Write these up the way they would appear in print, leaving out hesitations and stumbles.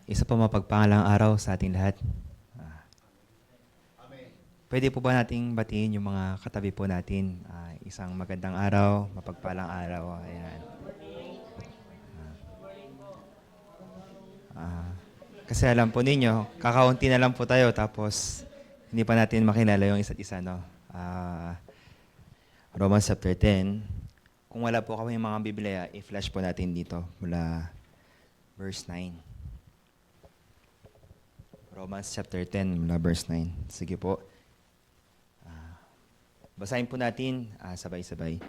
Isa po mapagpangalang araw sa ating lahat. Ah, Pwede po ba nating batiin yung mga katabi po natin? Isang magandang araw, mapagpalang araw. Ayan. Ah, Kasi alam po ninyo, kakaunti na lang po tayo tapos hindi pa natin makilala yung isa't isa, no? Romans chapter 10. Kung wala po kami mga Biblia, i-flash po natin dito mula verse 9. Romans chapter 10, mula verse 9. Sige po. Basahin po natin sabay-sabay.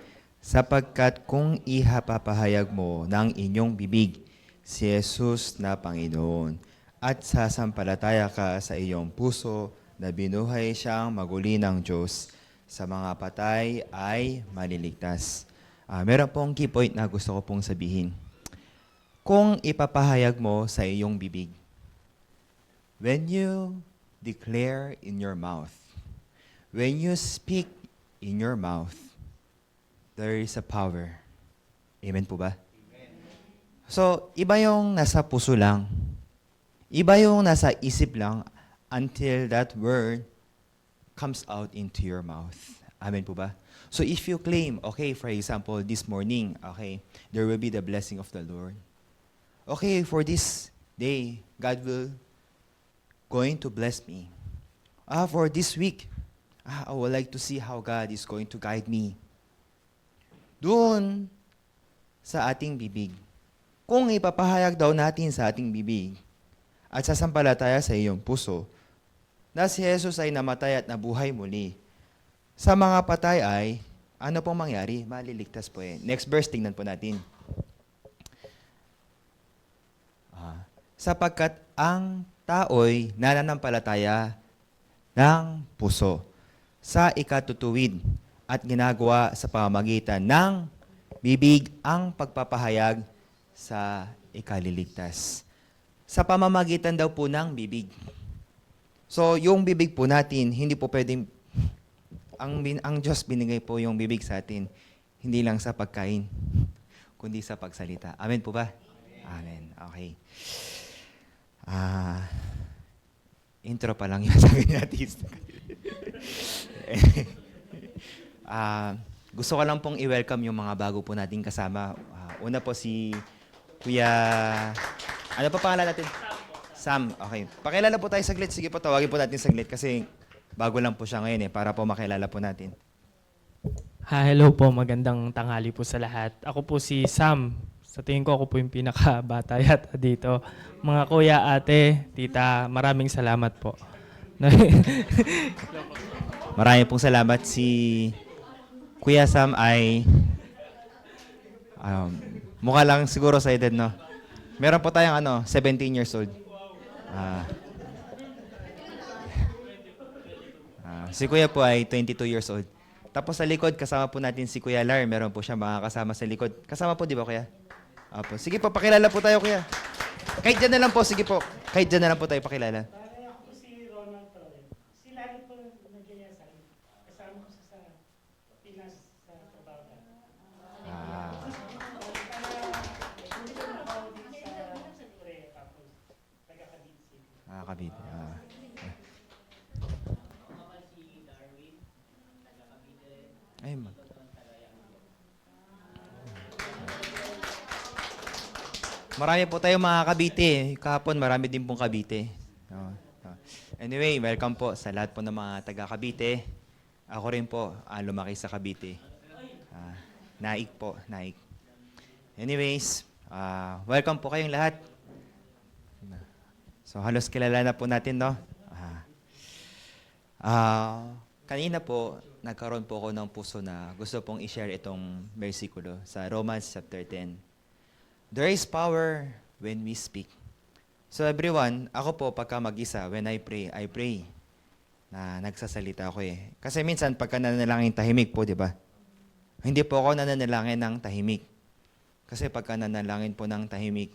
Sapagkat kung ihapapahayag mo ng inyong bibig si Jesus na Panginoon at sasampalataya ka sa iyong puso na binuhay siyang maguli ng Diyos, sa mga patay ay maliligtas. Meron pong key point na gusto ko pong sabihin. Kung ipapahayag mo sa iyong bibig, when you declare in your mouth, when you speak in your mouth, there is a power. Amen po ba? Amen. So, iba yung nasa puso lang. Iba yung nasa isip lang until that word comes out into your mouth. Amen po ba? So, if you claim, okay, for example, this morning, okay, there will be the blessing of the Lord. Okay, for this day, God will going to bless me. For this week, I would like to see how God is going to guide me. Doon sa ating bibig. Kung ipapahayag daw natin sa ating bibig at sasampalataya sa iyong puso na si Jesus ay namatay at nabuhay muli, sa mga patay ay, ano pong mangyari? Maliligtas po eh. Next verse, tingnan po natin. Sapagkat ang tao'y nananampalataya ng puso sa ikatutuwid at ginagawa sa pamamagitan ng bibig ang pagpapahayag sa ikaliligtas. Sa pamamagitan daw po ng bibig. So, yung bibig po natin, hindi po pwedeng, ang Diyos binigay po yung bibig sa atin, hindi lang sa pagkain, kundi sa pagsalita. Amen po ba? Amen. Okay. Intro pa lang yung sabi natin. Gusto ko lang pong i-welcome yung mga bago po nating kasama. Una po si Kuya... Ano pa pangalan natin? Sam. Okay. Pakilala po tayo saglit. Sige po, tawagin po natin saglit kasi bago lang po siya ngayon para po makilala po natin. Hello po, magandang tanghali po sa lahat. Ako po si Sam. Sa tingin ko ako po yung pinakabata yata dito. Mga kuya, ate, tita, maraming salamat po. Maraming pong salamat. Si Kuya Sam ay mukha lang siguro sa edad, no? Meron po tayong 17 years old. Si Kuya po ay 22 years old. Tapos sa likod, kasama po natin si Kuya Lar. Meron po siya mga kasama sa likod. Kasama po, di ba, Kuya? Apo. Sige po, pakilala po tayo, Kuya. Kahit dyan na lang po, sige po. Kahit dyan na lang po tayo pakilala. Ako si Ronald Torre. Si lagi po nagyaya sa akin. Kasama ko sa Pinas sa trabaho. Hindi ko nabaw din sa Korea tapos taga-Cavite City. Cavite. Ay, marami po tayong mga Cavite. Kahapon, marami din pong Cavite. Anyway, welcome po sa lahat po ng mga taga-Cavite. Ako rin po, lumaki sa Cavite. Naik po, Naik. Anyways, welcome po kayong lahat. So, halos kilala na po natin, no? Kanina po, nagkaroon po ako ng puso na gusto pong i-share itong versikulo sa Romans chapter 10. There is power when we speak. So everyone, ako po pagka mag-isa, when I pray na nagsasalita ako eh. Kasi minsan pagka nananalangin tahimik po, di ba? Hindi po ako nananalangin ng tahimik. Kasi pagka nanalangin po ng tahimik,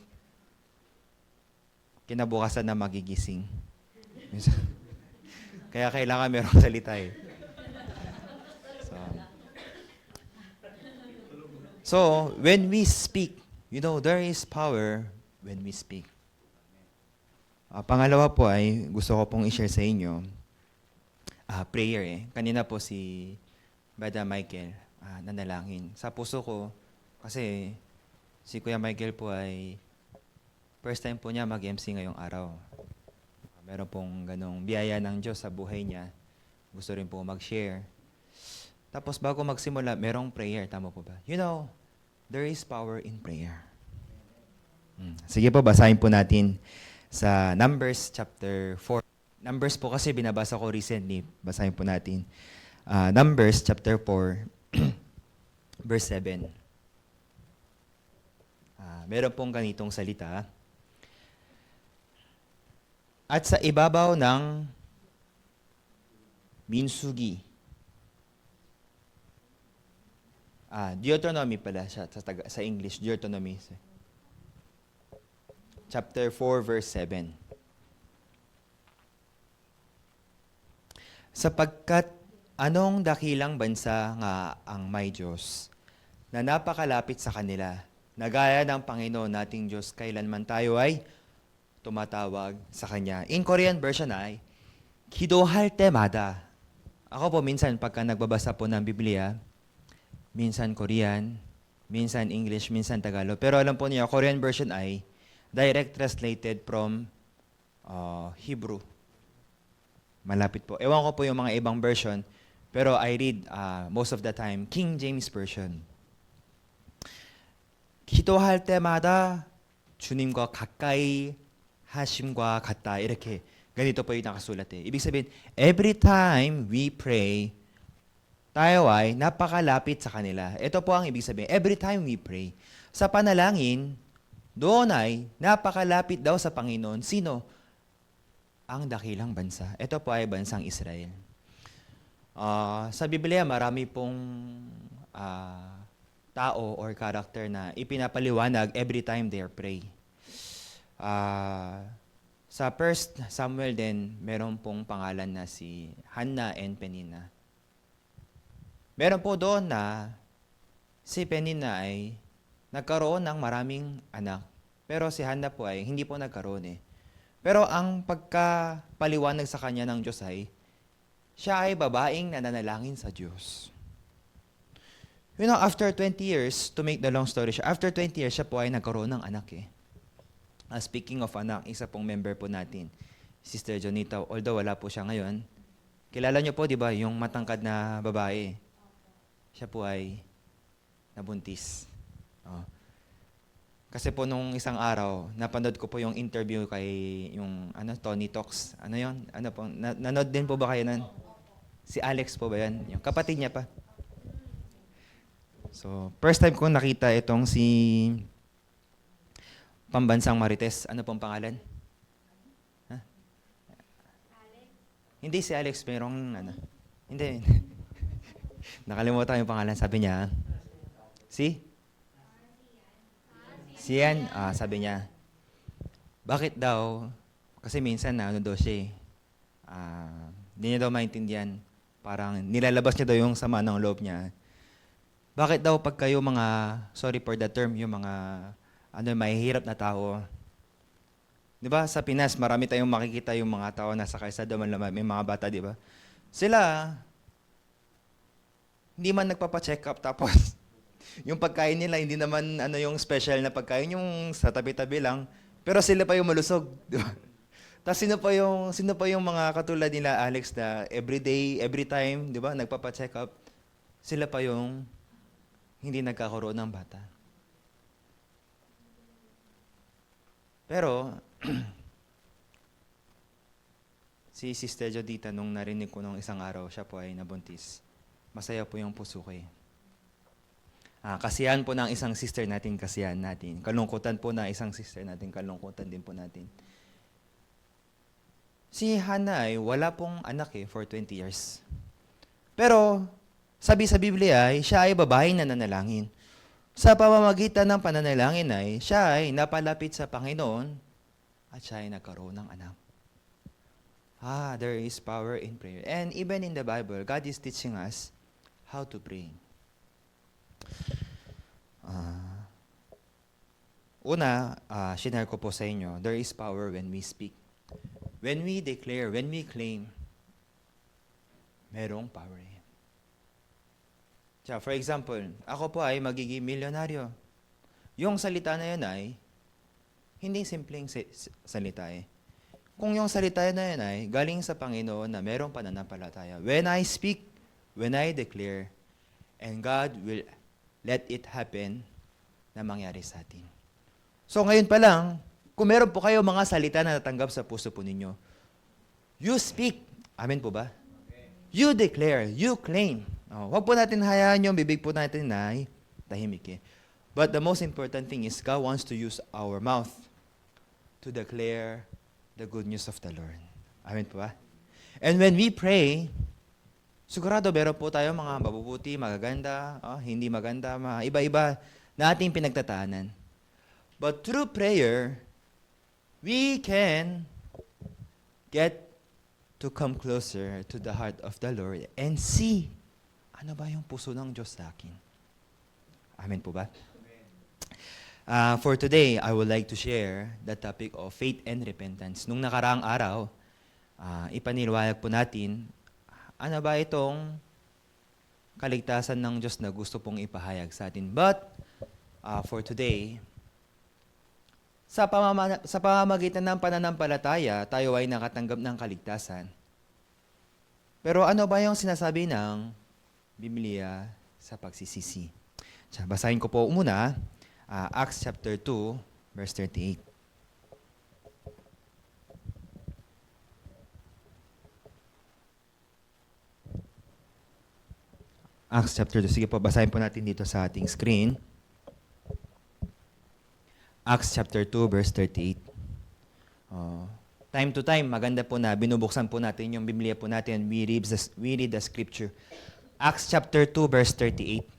kinabukasan na magigising. Kaya kailangan merong salita eh. So, when we speak, you know, there is power when we speak. Pangalawa po ay gusto ko pong i-share sa inyo, prayer eh. Kanina po si Brother Michael, nanalangin. Sa puso ko, kasi si Kuya Michael po ay first time po niya mag-MC ngayong araw. Meron pong ganong biyaya ng Diyos sa buhay niya. Gusto rin po mag-share. Tapos bago magsimula, merong prayer. Tama po ba? You know, there is power in prayer. Sige po, basahin po natin sa Numbers chapter 4. Numbers po kasi binabasa ko recently. Basahin po natin. Numbers chapter 4, verse 7. Meron pong ganitong salita. At sa ibabaw ng Minsugi. Deuteronomy pala siya sa English, Deuteronomy. Chapter 4, verse 7. Sapagkat anong dakilang bansa nga ang may Diyos na napakalapit sa kanila, na gaya ng Panginoon nating Diyos, kailanman tayo ay tumatawag sa Kanya. In Korean version ay, 기도할 때마다. Ako po minsan pagka nagbabasa po ng Biblia, minsan Korean, minsan English, minsan Tagalog. Pero alam po niyo, Korean version ay direct translated from Hebrew. Malapit po. Ewan ko po yung mga ibang version, pero I read most of the time King James Version. 기도할 때마다 주님과 가까이 하심과 같다. 이렇게 ganito po yung nakasulat eh. Ibig sabihin, every time we pray, tayo ay napakalapit sa kanila. Ito po ang ibig sabihin. Every time we pray, sa panalangin, doon ay napakalapit daw sa Panginoon. Sino? Ang dakilang bansa. Ito po ay bansang Israel. Sa Biblia, marami pong tao or character na ipinapaliwanag every time they pray. Sa 1 Samuel din, meron pong pangalan na si Hannah and Penina. Meron po doon na si Penina ay nagkaroon ng maraming anak. Pero si Hannah po ay hindi po nagkaroon eh. Pero ang pagkapaliwanag sa kanya ng Diyos ay, siya ay babaeng nananalangin sa Diyos. You know, after 20 years, to make the long story short, after 20 years, siya po ay nagkaroon ng anak eh. Speaking of anak, isa pong member po natin, Sister Jonita, although wala po siya ngayon, kilala niyo po, di ba, yung matangkad na babae. Siya po ay nabuntis. Kasi po nung isang araw, napanood ko po yung interview kay yung Tony Talks. Ano yon? Ano po? Nanood din po ba kayo nun? Si Alex po ba yan? Yung kapatid niya pa. So, first time ko nakita itong si Pambansang Marites. Ano pong pangalan? Ha? Hindi si Alex, merong Hindi. Nakalimutan yung pangalan. Sabi niya, Sian, sabi niya, bakit daw, kasi minsan daw siya hindi niya daw maintindihan, parang nilalabas niya daw yung sama ng loob niya. Bakit daw pag kayo mga, sorry for the term, yung mga, mahihirap na tao, di ba sa Pinas, marami tayong makikita yung mga tao nasa kalsada, may mga bata, di ba? Sila, hindi man nagpapacheck up, tapos, yung pagkain nila, hindi naman yung special na pagkain, yung sa tabi-tabi lang, pero sila pa yung malusog, di ba? Tapos sino pa yung mga katulad nila, Alex, na every day, every time, di ba, nagpapa-check up, sila pa yung hindi nagkakaroon ng bata. Pero, si Sister Jodita, nung narinig ko nung isang araw, siya po ay nabuntis. Masaya po yung puso ko eh. Kasiyahan po ng isang sister natin, kasiyahan natin. Kalungkutan po na isang sister natin, kalungkutan din po natin. Si Hannah ay wala pong anak for 20 years. Pero, sabi sa Biblia ay siya ay babaeng nananalangin. Sa pamamagitan ng pananalangin ay siya ay napalapit sa Panginoon at siya ay nagkaroon ng anak. There is power in prayer. And even in the Bible, God is teaching us how to pray. Una, shinare ko po sa inyo, there is power when we speak. when we declare, when we claim, merong power yan. For example, ako po ay magiging milyonaryo. Yung salita na yun ay, hindi simpleng salita eh. Kung yung salita na yun ay galing sa Panginoon na merong pananampalataya, when I speak, when I declare, and God will let it happen na mangyari sa atin. So ngayon pa lang, kung meron po kayo mga salita na natanggap sa puso po ninyo, you speak. Amen po ba? You declare, you claim. Huwag po natin hayaan yung bibig po natin na tahimik eh. But the most important thing is God wants to use our mouth to declare the good news of the Lord. Amen po ba? And when we pray, sigurado meron po tayo mga mabubuti, magaganda, hindi maganda, iba-iba na ating pinagtataanan. But through prayer, we can get to come closer to the heart of the Lord and see ano ba yung puso ng Diyos sa akin. Amen po ba? For today, I would like to share the topic of faith and repentance. Nung nakaraang araw, ipaniliwanag po natin, ano ba itong kaligtasan ng Diyos na gusto pong ipahayag sa atin. But, for today, sa pamamagitan ng pananampalataya, tayo ay nakatanggap ng kaligtasan. Pero ano ba yung sinasabi ng Biblia sa pagsisisi? Basahin ko po muna, Acts chapter 2, verse 38. Acts chapter 2. Sige po, basahin po natin dito sa ating screen. Acts chapter 2, verse 38. Time to time, maganda po na binubuksan po natin yung Biblia po natin. We read the scripture. Acts chapter 2, verse 38.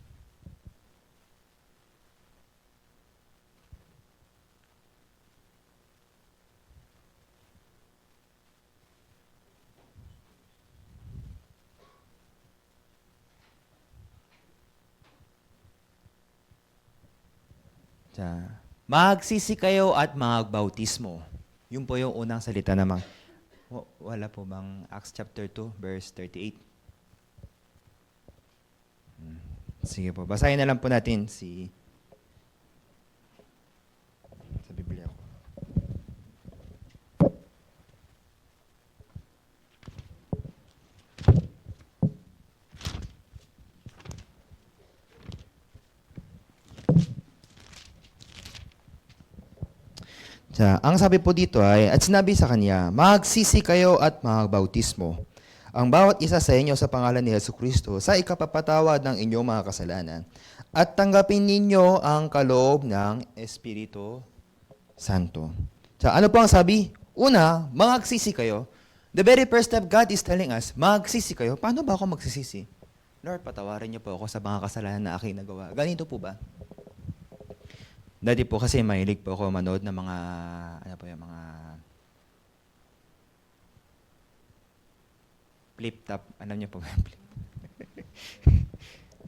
Magsisi kayo at magbautismo. Yun po yung unang salita namang. Wala po bang Acts chapter 2, verse 38? Sige po, basahin na lang po natin sa Biblia ko. Ang sabi po dito ay, at sinabi sa kanya, magsisi kayo at magbautismo, ang bawat isa sa inyo sa pangalan ni Jesucristo sa ikapapatawad ng inyong mga kasalanan, at tanggapin ninyo ang kaloob ng Espiritu Santo. Ano po ang sabi? Una, magsisi kayo. The very first step God is telling us, magsisi kayo. Paano ba ako magsisisi? Lord, patawarin niyo po ako sa mga kasalanan na aking nagawa. Ganito po ba? Dati po kasi mahilig po ako manood ng mga, mga flip top. Alam niyo po ba yung flip top?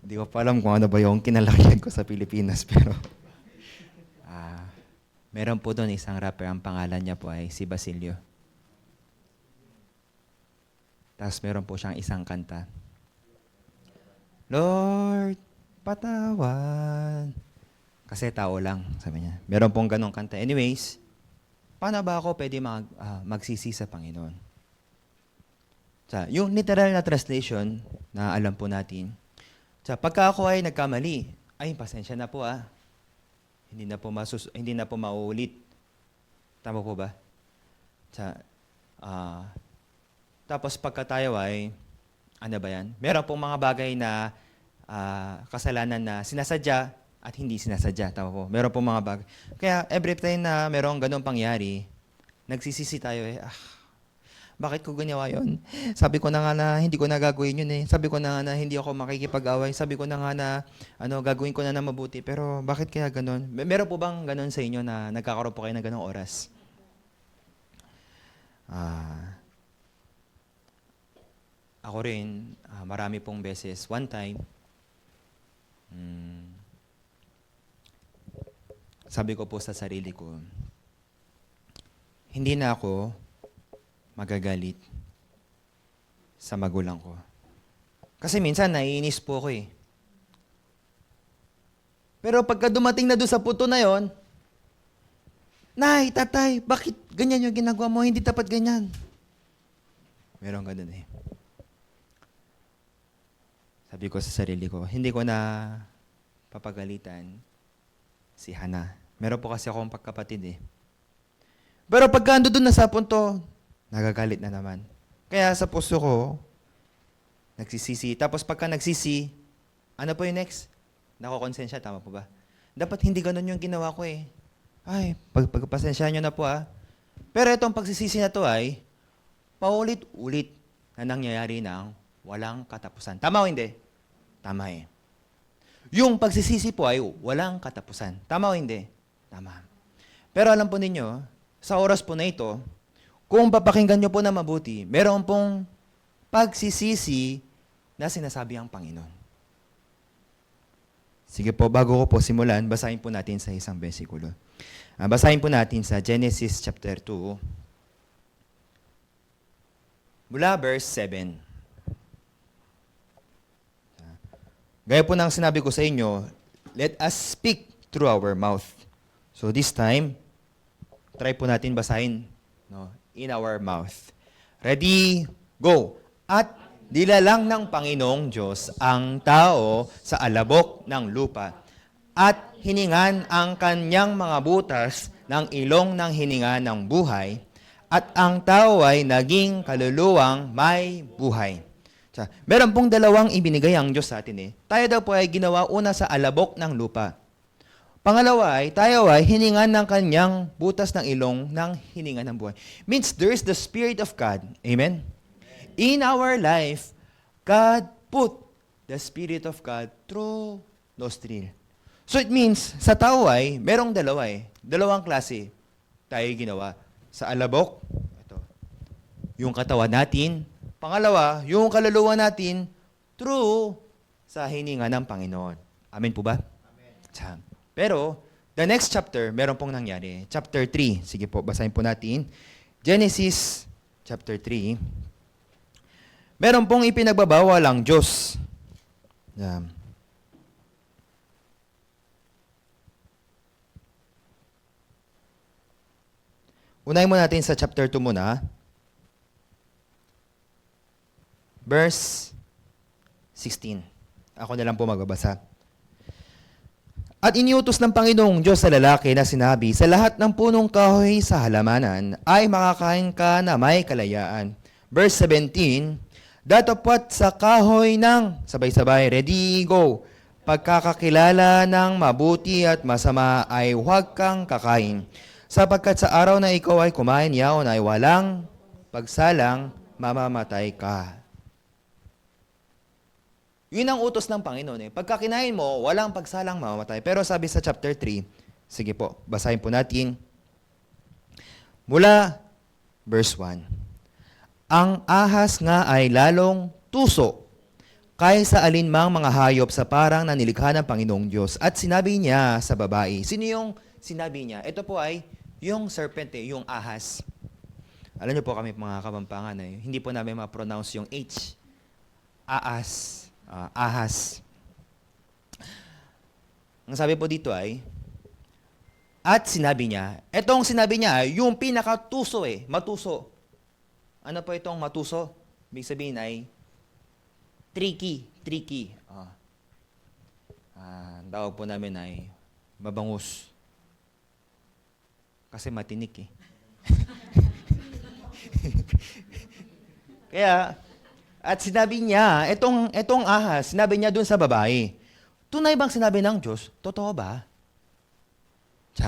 Hindi ko pa alam kung ano ba yung kinalakihan ko sa Pilipinas, pero meron po doon isang rapper, ang pangalan niya po ay si Basilio. Tapos meron po siyang isang kanta. Lord, patawan. Kasi tao lang, sabi niya. Meron pong ganong kanta. Anyways, paano ba ako pwede magsisi sa Panginoon? Yung literal na translation na alam po natin, pagka ako ay nagkamali, ay pasensya na po Hindi na po mauulit. Tama po ba? Tapos pagka tayo ay, ano ba yan? Meron pong mga bagay na kasalanan na sinasadya at hindi sinasadya. Tama po. Meron pong mga bagay. Kaya every time na merong ganong pangyari, nagsisisi tayo bakit ko ginawa yun? Sabi ko na nga na hindi ko na gagawin yun Sabi ko na nga na hindi ako makikipag-away. Sabi ko na nga na gagawin ko na mabuti. Pero bakit kaya ganon? Meron po bang ganon sa inyo na nagkakaroon po kayo ng ganong oras? Ako rin, marami pong beses. One time, sabi ko po sa sarili ko, hindi na ako magagalit sa magulang ko. Kasi minsan, naiinis po ako eh. Pero pagka dumating na doon sa puto na yon, Nay, tatay, bakit ganyan yung ginagawa mo? Hindi dapat ganyan. Meron ganun eh. Sabi ko sa sarili ko, hindi ko na papagalitan si Hana. Meron po kasi akong pagkapatid eh. Pero pagka ando doon na sa punto, nagagalit na naman. Kaya sa puso ko, nagsisisi. Tapos pagka nagsisi, ano po yung next? Nakokonsensya, tama po ba? Dapat hindi ganun yung ginawa ko eh. Ay, pagpasensya nyo na po ah. Pero itong pagsisisi na to ay paulit-ulit na nangyayari ng walang katapusan. Tama o hindi? Tama eh. Yung pagsisisi po ay walang katapusan. Tama o hindi? Tama. Pero alam po ninyo, sa oras po na ito, kung papakinggan nyo po na mabuti, meron pong pagsisisi na sinasabi ang Panginoon. Sige po, bago ko po simulan, basahin po natin sa isang bersikulo. Basahin po natin sa Genesis chapter 2, mula verse 7. Gaya po ng sinabi ko sa inyo, let us speak through our mouth. So this time, try po natin basahin in our mouth. Ready, go! At nilalang ng Panginoong Diyos ang tao sa alabok ng lupa at hiningan ang kanyang mga butas ng ilong ng hininga ng buhay at ang tao ay naging kaluluwang may buhay. Meron pong dalawang ibinigay ang Diyos sa atin eh. Tayo daw po ay ginawa una sa alabok ng lupa. Pangalawa ay tayo ay hiningan ng kanyang butas ng ilong ng hininga ng buhay. Means there is the Spirit of God. Amen? In our life, God put the Spirit of God through nostril. So it means, sa tao ay, merong dalawa eh. Dalawang klase tayo ginawa. Sa alabok, ito, yung katawan natin. Pangalawa, yung kaluluwa natin through sa hininga ng Panginoon. Amen po ba? Amen. Pero, the next chapter, meron pong nangyari. Chapter 3. Sige po, basahin po natin. Genesis chapter 3. Meron pong ipinagbabawal ang Diyos. Unahin mo natin sa chapter 2 muna. Verse 16. Ako na lang po magbabasa. At iniutos ng Panginoong Diyos sa lalaki na sinabi, sa lahat ng punong kahoy sa halamanan ay makakain ka na may kalayaan. Verse 17, datapwat sa kahoy ng, sabay-sabay, ready, go. Pagkakakilala ng mabuti at masama ay huwag kang kakain. Sapagkat sa araw na ikaw ay kumain yaon ay walang pagsalang, mamamatay ka. Yun ang utos ng Panginoon eh. Pagka kinain mo, walang pagsalang mamamatay. Pero sabi sa chapter 3, sige po, basahin po natin. Mula verse 1. Ang ahas nga ay lalong tuso kaysa alinmang mga hayop sa parang na nilikha ng Panginoong Diyos. At sinabi niya sa babae, sino yung sinabi niya? Ito po ay yung serpent eh, yung ahas. Alam niyo po kami mga Kapampangan eh, hindi po namin ma-pronounce yung H. Ahas. Ahas. Ang sabi po dito ay, at sinabi niya, etong sinabi niya ay yung pinakatuso eh, matuso. Ano po itong matuso? Ibig sabihin ay tricky. Ang tawag po namin ay mabangus. Kasi matinik eh. Kaya, at sinabi niya, etong ahas, sinabi niya dun sa babae, tunay bang sinabi ng Diyos? Totoo ba?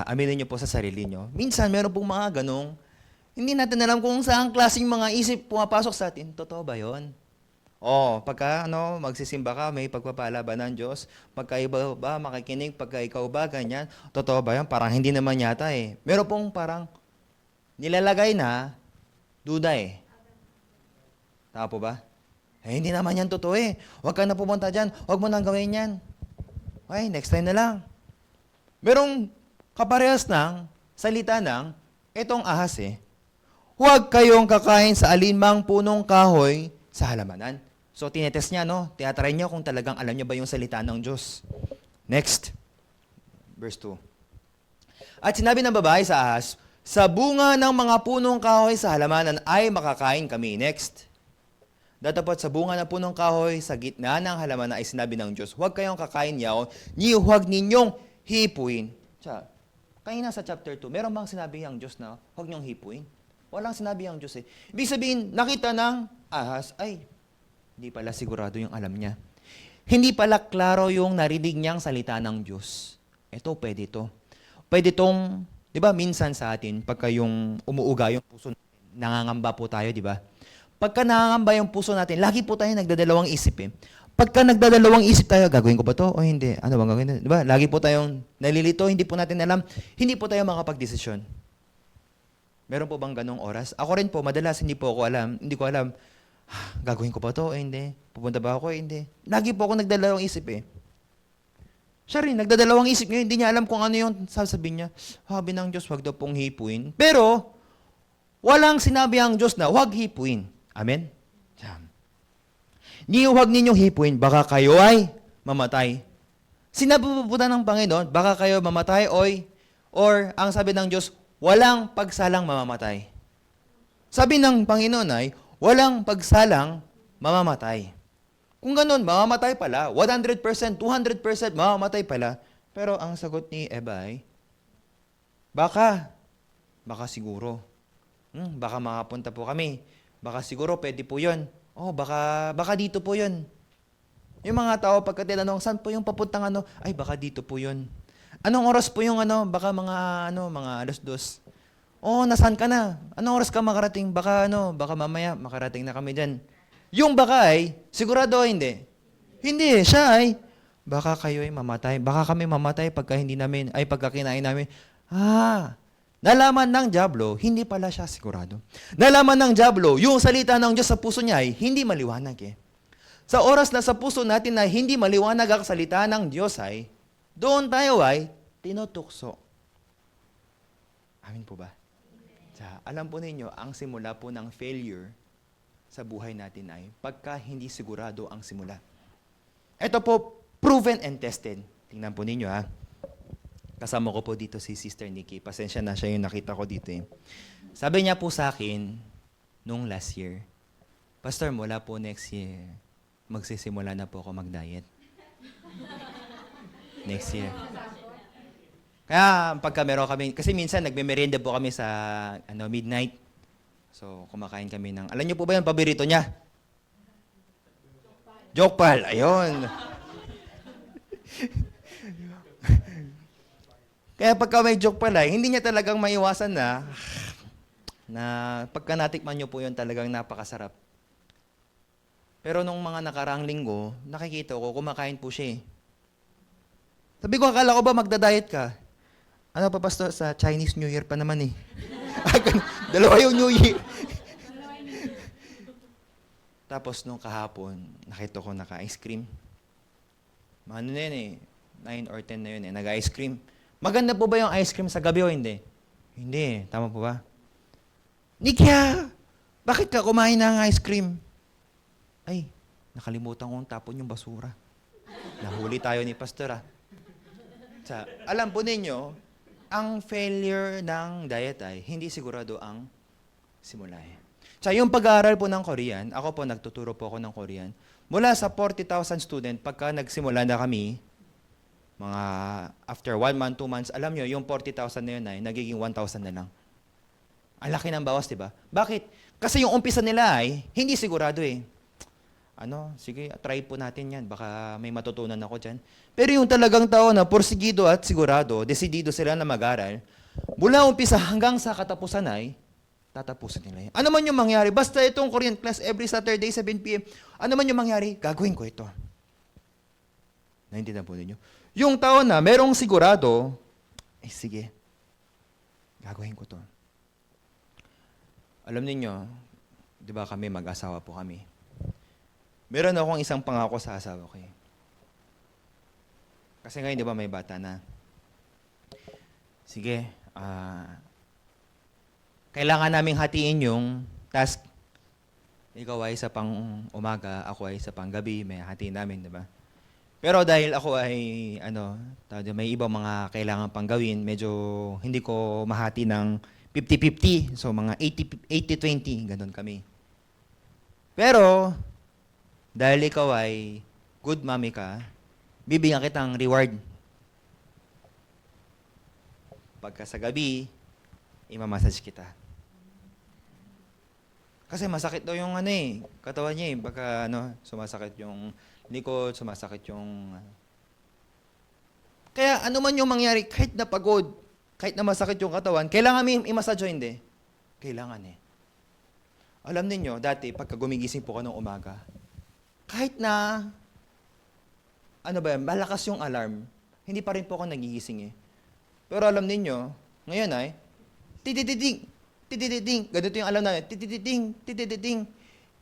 Aminin niyo po sa sarili niyo. Minsan, meron pong mga ganong, hindi natin alam kung saan klaseng mga isip pumapasok sa atin. Totoo ba yon? Pagka magsisimba ka, may pagpapala ba ng Diyos? Pagka iba ba makikinig? Pagka ikaw ba, ganyan? Totoo ba yan? Parang hindi naman yata eh. Meron pong parang nilalagay na duda eh. Tama po ba? Hindi naman yan totoo eh. Huwag ka na pumunta dyan. Huwag mo nang gawin yan. Okay, next time na lang. Merong kaparehas ng salita ng itong ahas eh. huwag kayong kakain sa alinmang punong kahoy sa halamanan. So, tinetest niya, no? Tinatry niya kung talagang alam niya ba yung salita ng Diyos. Next, verse 2. At sinabi ng babae sa ahas, sa bunga ng mga punong kahoy sa halamanan ay makakain kami. Next. Datapot sa bunga ng punong kahoy sa gitna ng halamanan ay sinabi ng Diyos, huwag kayong kakain yaon, ni huwag ninyong hipuin. Kanina sa chapter 2, meron bang sinabi ang Diyos na huwag niyong hipuin? Walang sinabi ang Diyos eh. Ibig sabihin, nakita ng ahas, ay, hindi pala sigurado yung alam niya. Hindi pala klaro yung narinig niyang salita ng Diyos. Ito, pwede ito. Pwede itong, di ba, minsan sa atin, pagka yung umuuga yung puso natin, nangangamba po tayo, di ba? Pagka nangangamba yung puso natin, lagi po tayo nagdadalawang isip eh. Pagka nagdadalawang isip tayo, gagawin ko ba to o hindi? Ano bang gagawin? Di ba? Lagi po tayong nalilito, hindi po natin alam, hindi po tayo makapag-desisyon. Meron po bang ganong oras? Ako rin po, madalas hindi ko alam, gagawin ko ba to o hindi? Pupunta ba ako o hindi? Lagi po ako nagdadalawang isip eh. Siya rin, nagdadalawang isip ngayon, hindi niya alam kung ano yung sasabihin niya. Sabi ng Diyos, huwag daw pong hipuin. Pero, walang sinabi ang Diyos na huwag hipuin. Amen? Ni huwag ninyong hipuin, baka kayo ay mamatay. Sinabi po ng Panginoon, baka kayo mamatay or ang sabi ng Diyos, walang pagsalang mamamatay. Sabi ng Panginoon ay, walang pagsalang mamamatay. Kung ganun, mamamatay pala, 100%, 200% mamamatay pala. Pero ang sagot ni Eva ay, baka siguro. Baka makapunta po kami. Baka siguro pwede po yun. Baka dito po yun. Yung mga tao pagka tinanong, saan po yung papuntang ay baka dito po yun. Anong oras po yung baka mga 2:00. Nasaan ka na? Anong oras ka makarating? Baka mamaya makarating na kami dyan. Yung baka ay, sigurado hindi. Hindi, siya ay, baka kayo ay mamatay. Baka kami mamatay pagka kinain namin. Nalaman ng dyablo, hindi pala siya sigurado. Nalaman ng dyablo, yung salita ng Diyos sa puso niya ay hindi maliwanag eh. Sa oras na sa puso natin na hindi maliwanag ang salita ng Diyos ay, doon tayo ay tinutukso. Amin po ba? Alam po ninyo, ang simula po ng failure sa buhay natin ay pagka hindi sigurado ang simula. Ito po, proven and tested. Tingnan po ninyo ha. Kasama ko po dito si Sister Nikki. Pasensya na siya yung nakita ko dito eh. Sabi niya po sa akin, nung last year, Pastor, mula po next year, magsisimula na po ako mag-diet. Next year. Kaya pagka meron kami, kasi minsan nagme-merienda po kami sa midnight. So, kumakain kami ng, alam niyo po ba yung paborito niya? Jokpal, ayun. Kaya pagka may joke pala, hindi niya talagang maiwasan na pagka natikman niyo po yun talagang napakasarap. Pero nung mga nakaraang linggo, nakikita ko, kumakain po siya eh. Sabi ko, akala ko ba magda-diet ka? Ano pa, Pastor? Sa Chinese New Year pa naman eh. Dalawa yung New Year. Tapos nung kahapon, nakita ko naka-ice cream. Ano na yun eh, 9 or 10 na yun eh, nag-ice cream. Maganda po ba yung ice cream sa gabi o hindi? Hindi. Tama po ba? Nikya! Bakit ka kumain ng ice cream? Ay, nakalimutan kong tapon yung basura. Nahuli tayo ni Pastor ah. Alam po ninyo, ang failure ng diet ay hindi sigurado ang simula eh. Yung pag-aaral po ng Korean, ako po nagtuturo po ako ng Korean, mula sa 40,000 student, pagka nagsimula na kami, mga after 1 month, 2 months, alam nyo, yung 40,000 na yun ay nagiging 1,000 na lang. Ang laki ng bawas, di ba? Bakit? Kasi yung umpisa nila ay hindi sigurado eh. Sige, try po natin yan. Baka may matutunan ako dyan. Pero yung talagang tao na porsigido at sigurado, desidido sila na mag-aral, mula umpisa hanggang sa katapusan ay, tatapusin nila yan. Ano man yung mangyari, basta itong Korean class every Saturday, 7 p.m., ano man yung mangyari, gagawin ko ito. Naintindihan po ninyo? Yung tao na merong sigurado, sige, gagawin ko to. Alam niyo, di ba kami, mag-asawa po kami. Meron akong isang pangako sa asawa ko eh. Kasi ngayon, di ba, may bata na. Sige, kailangan naming hatiin yung task. Ikaw ay sa pang umaga, ako ay sa pang gabi, may hatiin namin, di ba? Pero dahil ako ay, may ibang mga kailangan pang gawin, medyo hindi ko mahati ng 50-50. So, mga 80-20, ganun kami. Pero, dahil ikaw ay good mommy ka, bibigyan kitang reward. Pagka sa gabi, imamassage kita. Kasi masakit daw yung katawan niya pagka sumasakit yung likod, sumasakit yung... Kaya ano man yung mangyari, kahit na pagod, kahit na masakit yung katawan, kailangan i-massage o hindi? Kailangan eh. Alam niyo dati, pagka gumigising po ko ng umaga, kahit na, malakas yung alarm, hindi pa rin po ako nagigising eh. Pero alam niyo ngayon ay, tititing, tititing, ganito yung alam namin, tititing, tititing,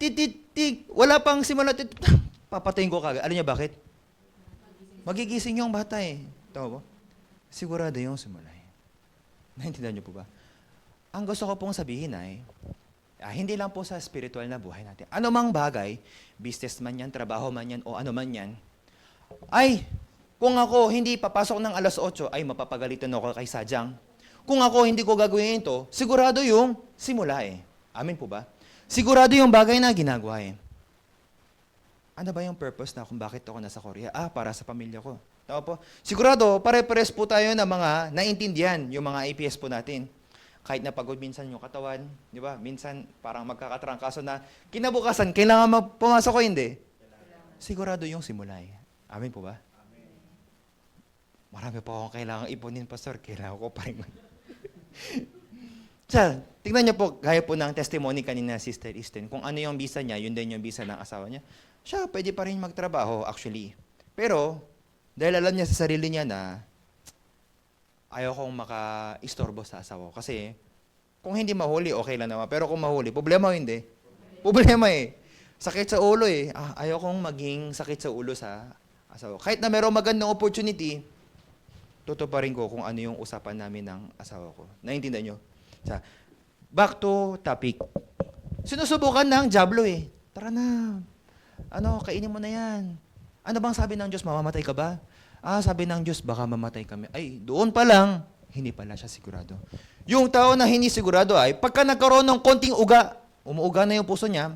tititing, wala pang simula, papatayin ko kagad. Alam niyo bakit? Magigising yung bata eh. Tama po? Sigurado yung simula eh. Naintindihan niyo po ba? Ang gusto ko pong sabihin ay, hindi lang po sa spiritual na buhay natin. Ano mang bagay, business man yan, trabaho man yan, o ano man yan, ay, kung ako hindi papasok ng alas 8, ay mapapagalitan ako kay Sadyang. Kung ako hindi ko gagawin ito, sigurado yung simula eh. Amin po ba? Sigurado yung bagay na ginagawa eh. Ano ba yung purpose na kung bakit ako nasa Korea? Para sa pamilya ko. Tama po? Sigurado, pare-pares po tayo ng mga naintindihan, yung mga APS po natin. Kahit na pagod minsan yung katawan, di ba? Minsan parang magkakatrangkaso na kinabukasan, kailangan pumasok ko hindi? Sigurado yung simula eh. Amin po ba? Marami pa akong kailangan ipunin, Pastor. Kailangan ko pa rin. Tingnan niyo po, gaya po ng testimony kanina, Sister Easton, kung ano yung visa niya, yun din yung visa ng asawa niya. Siya, pwede pa rin magtrabaho, actually. Pero, dahil alam niya sa sarili niya na ayaw kong maka-istorbo sa asawa ko. Kasi, kung hindi mahuli, okay lang naman. Pero kung mahuli, problema o hindi? Problema eh. Sakit sa ulo eh. Ayaw kong maging sakit sa ulo sa asawa ko. Kahit na mayroong magandang opportunity, tutuparin ko kung ano yung usapan namin ng asawa ko. Naintindihan niyo? Back to topic. Sinusubukan ng Diablo eh. Tara na. Kainin mo na yan. Ano bang sabi ng Diyos? Mamamatay ka ba? Sabi ng Diyos, baka mamatay kami. Ay, doon pa lang, hindi pala siya sigurado. Yung tao na hindi sigurado ay, pagka nagkaroon ng konting uga, umuuga na yung puso niya,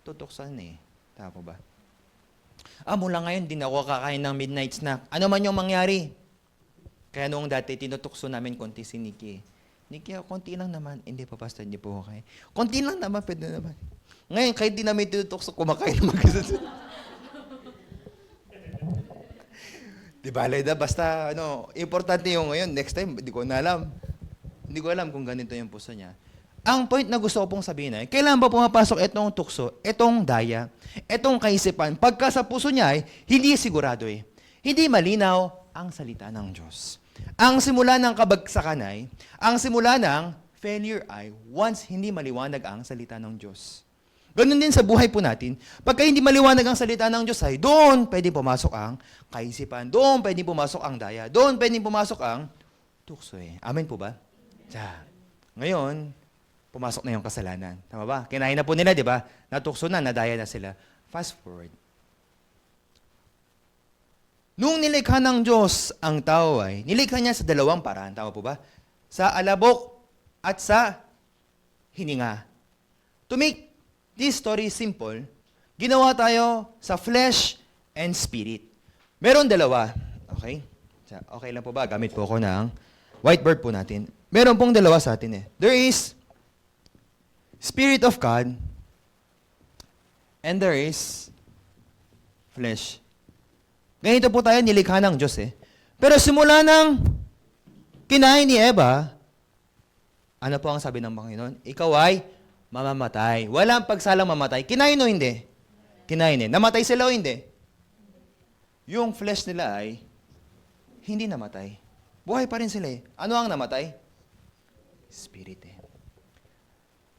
tutuksan eh. Tama po ba? Mula ngayon, din ako kakain ng midnight snack. Ano man yung mangyari. Kaya noong dati, tinutukso namin konti si Nikki. Nikki, konti lang naman. Hindi pa, Pastor, hindi po okay. Konti lang naman, pwede naman. Ngayon, kahit di namin tinutukso, kumakain naman kasi. Di ba, Leda? Basta, importante yung ngayon. Next time, hindi ko na alam. Hindi ko alam kung ganito yung puso niya. Ang point na gusto ko pong sabihin ay, kailan ba pumapasok itong tukso, itong daya, itong kaisipan, pagka sa puso niya ay hindi sigurado eh. Hindi malinaw ang salita ng Diyos. Ang simula ng kabagsakan ay, ang simula ng failure ay, once hindi maliwanag ang salita ng Diyos. Ganun din sa buhay po natin. Pagka hindi maliwanag ang salita ng Diyos ay, doon pwede pumasok ang kaisipan, doon pwede pumasok ang daya, doon pwede pumasok ang tukso eh. Amen po ba? Ngayon, pumasok na yung kasalanan. Tama ba? Kinain na po nila, di ba? Natukso na, nadaya na sila. Fast forward. Nung nilikha ng Diyos ang tao ay, nilikha niya sa dalawang paraan. Tama po ba? Sa alabok at sa hininga. To make this story simple, ginawa tayo sa flesh and spirit. Meron dalawa. Okay? Okay lang po ba? Gamit po ako ng whiteboard po natin. Meron pong dalawa sa atin eh. There is Spirit of God, and there is flesh. Ganito po tayo nilikha ng Diyos eh. Pero simula ng kinain ni Eva, ano po ang sabi ng Panginoon? Ikaw ay mamamatay. Walang pagsalang mamatay. Kinain o hindi? Kinain eh. Namatay sila o hindi? Yung flesh nila ay hindi namatay. Buhay pa rin sila eh. Ano ang namatay? Spirit eh.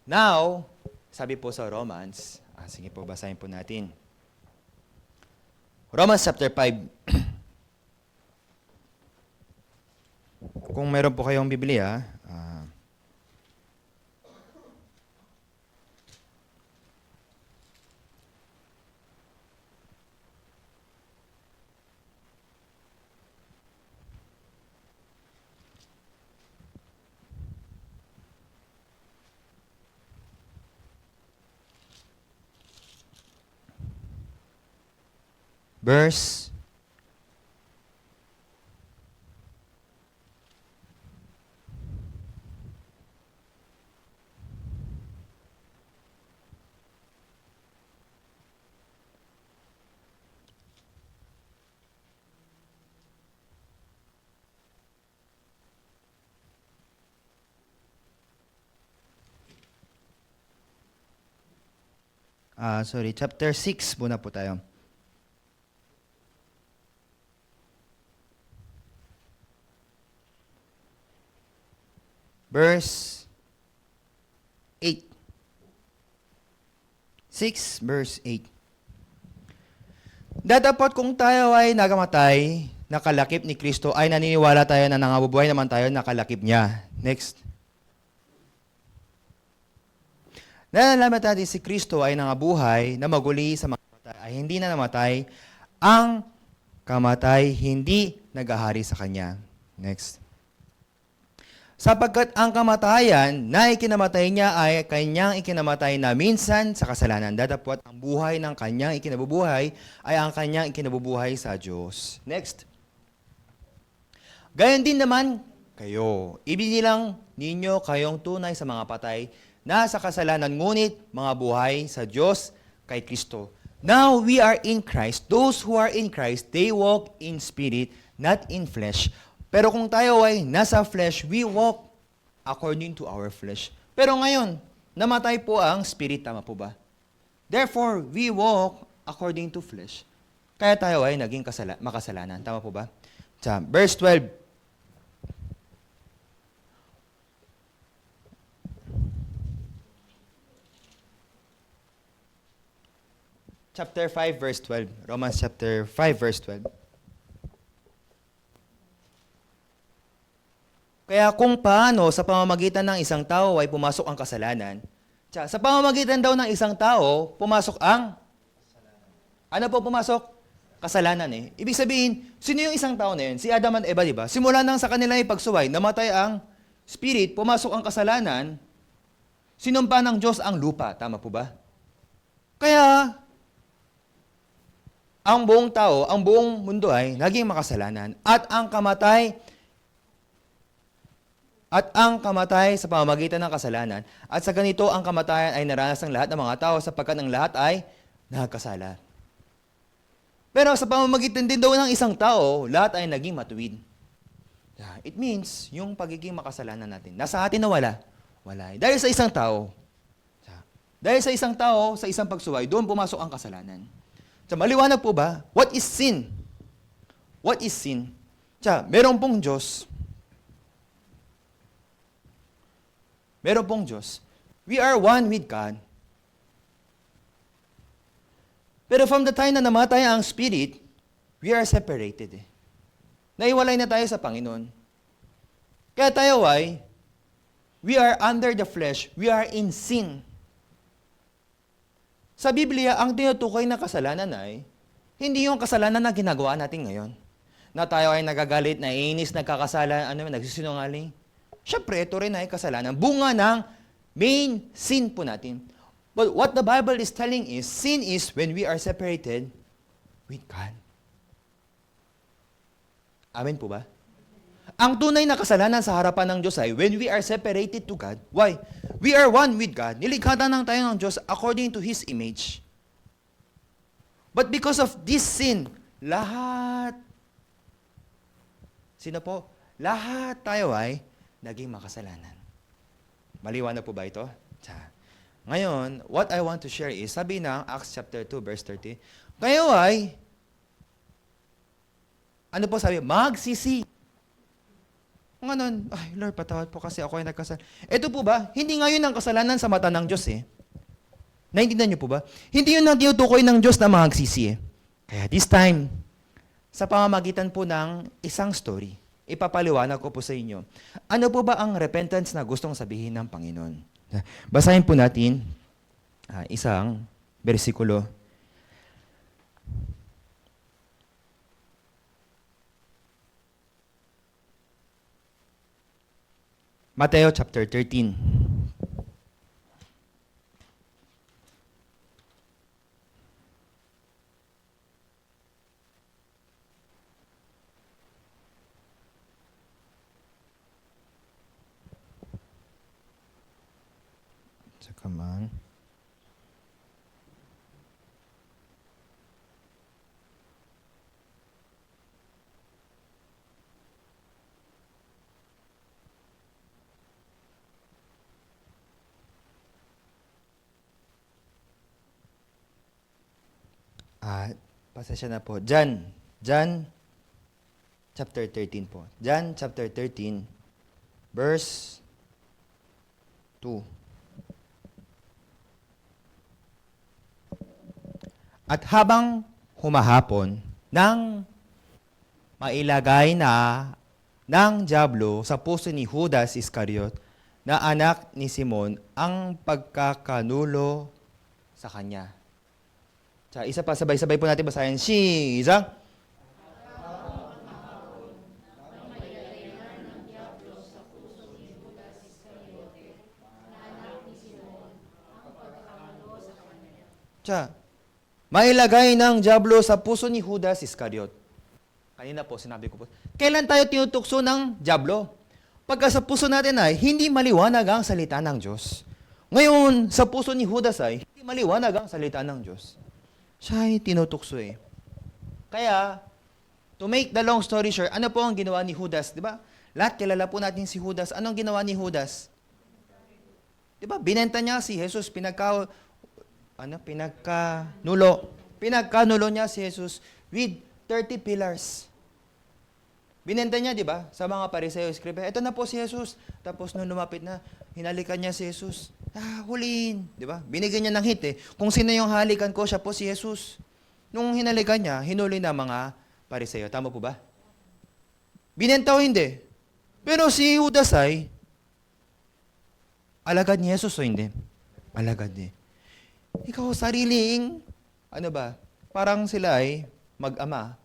Now, sabi po sa Romans, sige po, basahin po natin. Romans chapter 5. Kung meron po kayong Biblia, verse 6 muna po tayo. Verse 8. 6 verse 8. Datapot kung tayo ay nagamatay, nakalakip ni Kristo, ay naniniwala tayo na nangabubuhay naman tayo, nakalakip niya. Next. Nalalaman natin si Kristo ay nangabuhay na maguli sa mga kamatay, ay hindi na namatay, ang kamatay hindi nagahari sa Kanya. Next. Sapagkat ang kamatayan na ikinamatay niya ay kanyang ikinamatay na minsan sa kasalanan. Datapwat ang buhay ng kanyang ikinabubuhay ay ang kanyang ikinabubuhay sa Diyos. Next. Gayon din naman kayo. Ibinilang ninyo kayong tunay sa mga patay na sa kasalanan, ngunit mga buhay sa Diyos kay Kristo. Now we are in Christ. Those who are in Christ, they walk in spirit, not in flesh. Pero kung tayo ay nasa flesh, we walk according to our flesh. Pero ngayon, namatay po ang spirit, tama po ba? Therefore, we walk according to flesh. Kaya tayo ay naging makasalanan, tama po ba? Sa verse 12. Chapter 5, verse 12. Romans chapter 5, verse 12. Kaya kung paano sa pamamagitan ng isang tao ay pumasok ang kasalanan, sa pamamagitan daw ng isang tao, pumasok ang? Ano po pumasok? Kasalanan eh. Ibig sabihin, sino yung isang tao na yun? Si Adam and Eva, di ba? Simula nang sa kanila ay pagsuway, namatay ang spirit, pumasok ang kasalanan, sinumpa ng Diyos ang lupa. Tama po ba? Kaya, ang buong tao, ang buong mundo ay naging makasalanan. At ang kamatay sa pamamagitan ng kasalanan. At sa ganito, ang kamatayan ay naranas ng lahat ng mga tao sapagkat ang lahat ay nagkasala. Pero sa pamamagitan din daw ng isang tao, lahat ay naging matuwid. It means, yung pagiging makasalanan natin, nasa atin na wala. Wala. Dahil sa isang tao. Dahil sa isang tao, sa isang pagsuway, doon pumasok ang kasalanan. Maliwanag po ba? What is sin? What is sin? Meron pong Diyos. Meron pong Diyos. We are one with God. Pero from the time na namatay ang spirit, we are separated. Naiwalay na tayo sa Panginoon. Kaya tayo ay, we are under the flesh, we are in sin. Sa Biblia, ang tinutukoy na kasalanan ay, hindi yung kasalanan na ginagawa natin ngayon. Na tayo ay nagagalit, naiinis, nagkakasala, nagsisinungaling. Siyempre, ito rin ay kasalanan. Bunga ng main sin po natin. But what the Bible is telling is, sin is when we are separated with God. Amen po ba? Ang tunay na kasalanan sa harapan ng Diyos ay when we are separated to God. Why? We are one with God. Nilikha na tayo ng Diyos according to His image. But because of this sin, lahat, sino po? Lahat tayo ay naging makasalanan. Maliwanag po ba ito? Ngayon, what I want to share is, sabi ng Acts chapter 2, verse 30, kayo ay, ano po sabi? Magsisi. Kung ganun, ay Lord, patawad po kasi ako ay nagkasalanan. Ito po ba? Hindi ngayon ang kasalanan sa mata ng Diyos eh. Naintindihan niyo po ba? Hindi yun ang tinutukoy ng Diyos na magsisi eh. Kaya this time, sa pamamagitan po ng isang story, ipapaliwanag ko po sa inyo. Ano po ba ang repentance na gustong sabihin ng Panginoon? Basahin po natin isang bersikulo. Mateo chapter 13. Come on. Pasensya na po. John chapter 13 po. John chapter 13, verse 2. At habang humahapon, nang mailagay na ng diablo sa puso ni Judas Iscariot, na anak ni Simon, ang pagkakanulo sa kanya. Isa pa, sabay-sabay po natin basahin. Siya. Mailagay ng diablo sa puso ni Judas Iscariot. Kanina po, sinabi ko po, kailan tayo tinutukso ng diablo? Pagka sa puso natin ay hindi maliwanag ang salita ng Diyos. Ngayon, sa puso ni Judas ay hindi maliwanag ang salita ng Diyos. Siya ay tinutukso eh. Kaya, to make the long story short, ano po ang ginawa ni Judas? Di ba? Lahat kilala po natin si Judas. Anong ginawa ni Judas? Di ba? Binenta niya si Jesus, pinagkanulo niya si Jesus with 30 pillars. Binenta niya, di ba? Sa mga Pariseo, Escriba, eto na po si Jesus. Tapos nung lumapit na, hinalikan niya si Jesus. Huliin. Di ba? Binigyan niya ng hit eh. Kung sino yung halikan ko, siya po si Jesus. Nung hinalikan niya, hinuli na mga Pariseo. Tama po ba? Binenta o hindi? Pero si Judas ay, alagad ni Jesus o hindi? Alagad eh. Ikaw, sariling, parang sila ay mag-ama,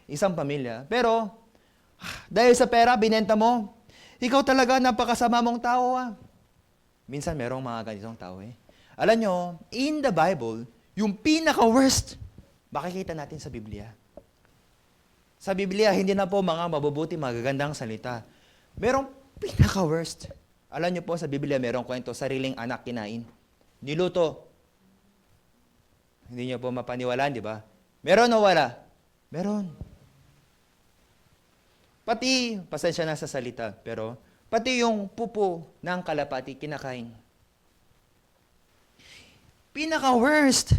isang pamilya. Pero, dahil sa pera, binenta mo, ikaw talaga napakasama mong tao. Minsan, merong mga ganitong tao eh. Alam nyo, in the Bible, yung pinaka-worst, makikita natin sa Biblia. Sa Biblia, hindi na po mga mabubuti, magagandang salita. Merong pinaka-worst. Alam nyo po, sa Biblia, merong kwento, sariling anak kinain. Niluto. Hindi nyo po mapaniwalaan, di ba? Meron o wala? Meron. Pati, pasensya na sa salita, pero pati yung pupo ng kalapati kinakain. Pinaka-worst.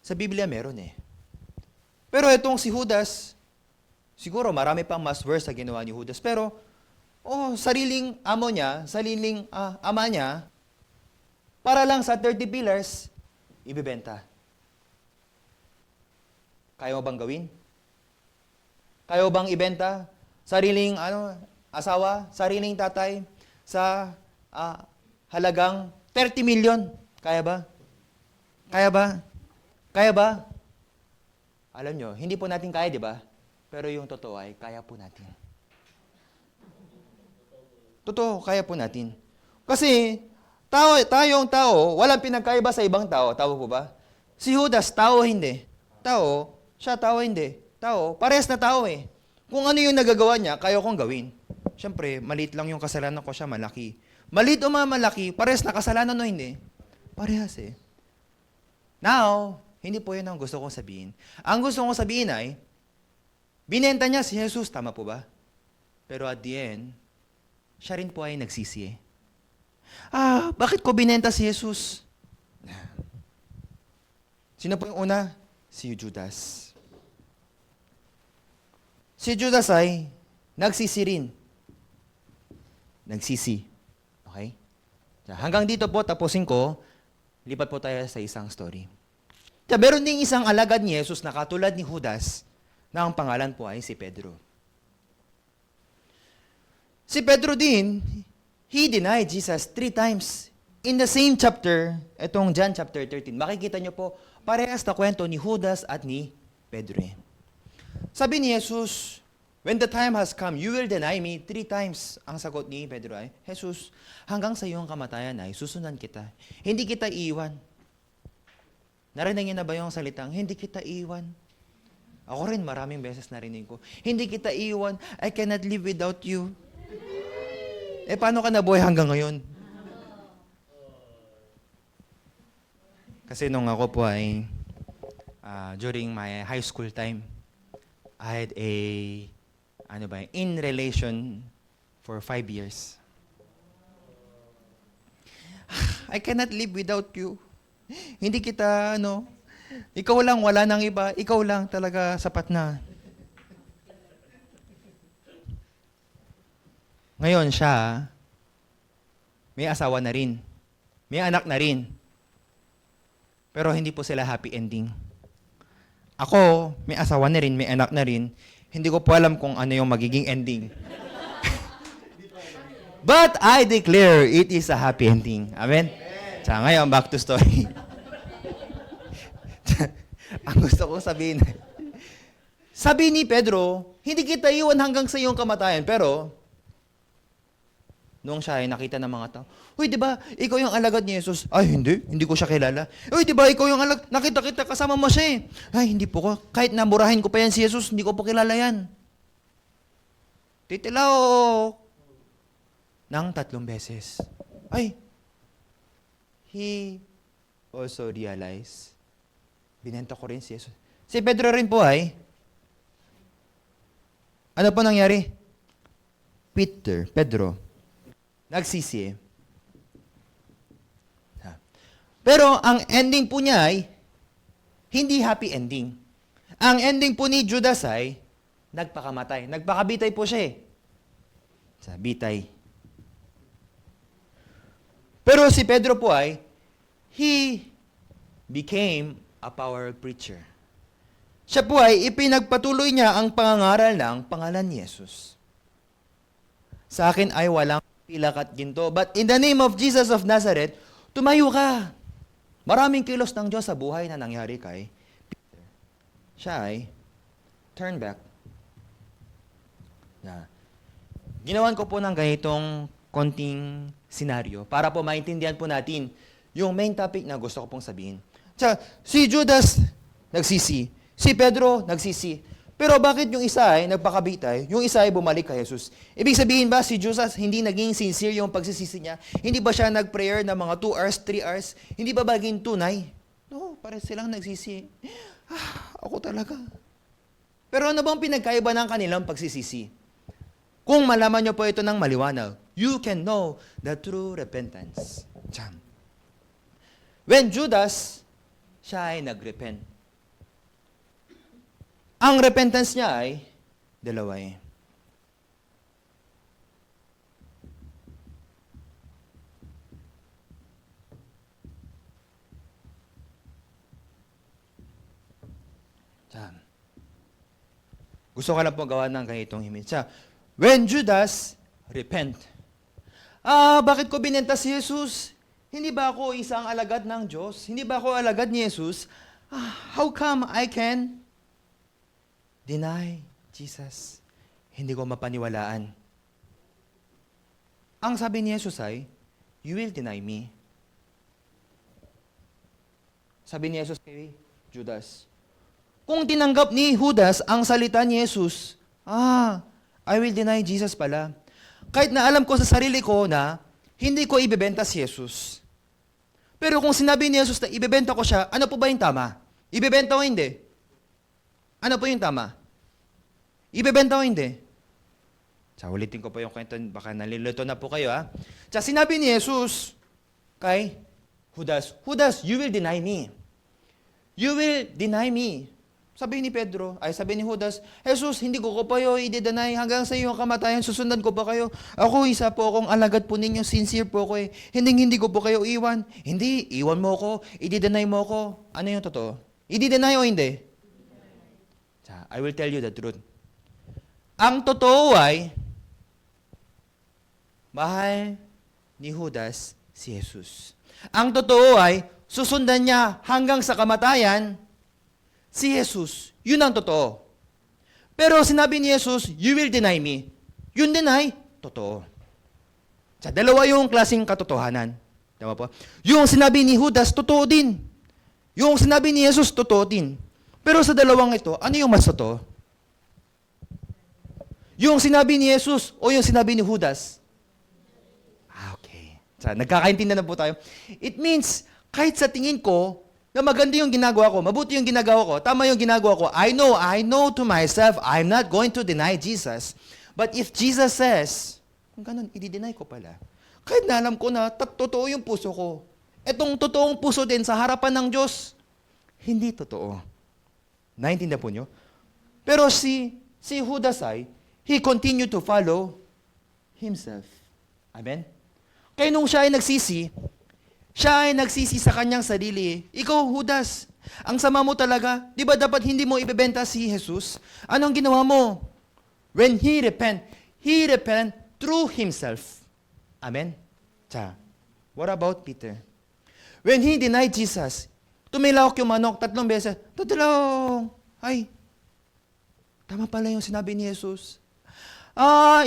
Sa Biblia meron eh. Pero itong si Judas, siguro marami pang mas worse na ginawa ni Judas, pero sariling amo niya, sariling ama niya, para lang sa 30 pillars, ibibenta. Kaya mo bang gawin? Kaya mo bang ibenta? Sariling asawa, sariling tatay, sa halagang 30 million. Kaya ba? Kaya ba? Kaya ba? Alam nyo, hindi po natin kaya, di ba? Pero yung totoo ay, kaya po natin. Totoo, kaya po natin. Kasi, tayong tao, walang pinagkaiba sa ibang tao. Tao po ba? Si Judas, tao hindi. Tao, siya tao hindi. Tao, parehas na tao eh. Kung ano yung nagagawa niya, kaya kong gawin. Siyempre, maliit lang yung kasalanan ko, siya malaki. Maliit o malaki, parehas na kasalanan o hindi? Parehas eh. Now, hindi po yun ang gusto kong sabihin. Ang gusto kong sabihin ay, binenta niya si Jesus, tama po ba? Pero at the end, siya rin po ay nagsisi eh. Bakit ko binenta si Jesus? Sino po yung una? Si Judas. Si Judas ay nagsisi rin. Nagsisi. Okay? Hanggang dito po, tapusin ko, lipat po tayo sa isang story. Meron ding isang alagad ni Jesus na katulad ni Judas, na ang pangalan po ay si Pedro. Si Pedro din, he denied Jesus 3 times. In the same chapter, itong John chapter 13, makikita nyo po, parehas na kwento ni Judas at ni Pedro. Sabi ni Jesus, when the time has come, you will deny me 3 times. Ang sagot ni Pedro ay, Jesus, hanggang sa iyong kamatayan ay susundan kita. Hindi kita iiwan. Narinig niyo na ba yung salitang, hindi kita iiwan? Ako rin, maraming beses narinig ko. Hindi kita iiwan, I cannot live without you. Paano ka nabuhay hanggang ngayon? Kasi nung ako po ay, during my high school time, I had in relation for 5 years. I cannot live without you. Hindi kita, ikaw lang, wala nang iba, ikaw lang talaga sapat na. Ngayon siya, may asawa na rin. May anak na rin. Pero hindi po sila happy ending. Ako, may asawa na rin, may anak na rin. Hindi ko po alam kung ano yung magiging ending. But I declare it is a happy ending. Amen? Tsaka ngayon, back to story. Ang gusto kong sabihin, sabi ni Pedro, hindi kita iwan hanggang sa iyong kamatayan. Pero, nung siya ay nakita ng mga tao, uy, di ba, ikaw yung alagad ni Jesus? Ay, hindi ko siya kilala. Uy, di ba, ikaw yung alagad, nakita kita, kasama mo siya eh. Ay, hindi po ko, kahit naburahin ko pa yan si Jesus, hindi ko po kilala yan. Titilao ng 3 beses. Ay, he also realized, binenta ko rin si Jesus. Si Pedro rin po ay, ano po nangyari? Pedro, nagsisi. Pero ang ending po niya ay hindi happy ending. Ang ending po ni Judas ay nagpakamatay. Nagpakabitay po siya eh. Sa bitay. Pero si Pedro po ay he became a power preacher. Siya po ay ipinagpatuloy niya ang pangangaral ng pangalan ni Jesus. Sa akin ay walang pilak at ginto. But in the name of Jesus of Nazareth, tumayo ka. Maraming kilos ng Diyos sa buhay na nangyari kay Peter. Siya ay turn back. Ginawan ko po ng ganitong konting senaryo para po maintindihan po natin yung main topic na gusto ko pong sabihin. Si Judas nagsisi, si Pedro nagsisi. Pero bakit yung isa ay nagpakabitay, yung isa ay bumalik kay Jesus? Ibig sabihin ba si Judas hindi naging sincere yung pagsisisi niya? Hindi ba siya nag-prayer ng mga 2 hours, 3 hours? Hindi ba baging tunay? No, pare silang nagsisi. Ako talaga. Pero ano bang pinagkaiba ng kanilang pagsisisi? Kung malaman nyo po ito ng maliwanag, you can know the true repentance. When Judas, siya ay nag-repent. Ang repentance niya ay dalawa eh. Gusto ko lang po gawa ng ganitong image. When Judas repent. Bakit ko binenta si Jesus? Hindi ba ako isang alagad ng Diyos? Hindi ba ako alagad ni Jesus? How come I can deny Jesus? Hindi ko mapaniwalaan. Ang sabi ni Jesus ay, you will deny me. Sabi ni Jesus kay Judas, kung tinanggap ni Judas ang salita ni Jesus, I will deny Jesus pala. Kahit na alam ko sa sarili ko na hindi ko ibebenta si Jesus. Pero kung sinabi ni Jesus na ibebenta ko siya, ano po ba yung tama? Ibebenta o hindi? Ano po yung tama? Ibebenta o hindi? Ulitin ko po yung kwento, baka nalilito na po kayo sinabi ni Jesus kay Judas, Judas, you will deny me. You will deny me. Sabi ni Judas, Jesus, hindi ko pa kayo i-deny hanggang sa iyong kamatayan, susundan ko pa kayo. Ako, isa po akong alagad po ninyo, sincere po ako eh. Hindi ko po kayo iwan. Hindi, iwan mo ako, i-deny mo ako. Ano yung totoo? I-deny o hindi? I will tell you the truth. Ang totoo ay, mahal ni Judas si Jesus. Ang totoo ay, susundan niya hanggang sa kamatayan si Jesus. Yun ang totoo. Pero sinabi ni Jesus, you will deny me. Yun deny, totoo. Dalawa yung klaseng katotohanan. Tama po? Yung sinabi ni Judas, totoo din. Yung sinabi ni Jesus, totoo din. Pero sa dalawang ito, ano yung mas totoo? Yung sinabi ni Jesus o yung sinabi ni Judas? Okay. Nagkakaintindihan na po tayo. It means, kahit sa tingin ko, na maganda yung ginagawa ko, mabuti yung ginagawa ko, tama yung ginagawa ko. I know to myself, I'm not going to deny Jesus. But if Jesus says, kung ganun, i-deny ko pala. Kahit na alam ko na totoo yung puso ko. Etong totoong puso din sa harapan ng Diyos, hindi totoo. Naintindihan po nyo? Pero si Judas he continued to follow himself. Amen? Kaya nung siya ay nagsisi sa kanyang sarili. Ikaw, Judas, ang sama mo talaga. Di ba dapat hindi mo ibebenta si Jesus? Anong ginawa mo? When he repent through himself. Amen? What about Peter? When he denied Jesus, tumilawak yung manok 3 beses. Tatalong! Ay, tama pala yung sinabi ni Jesus.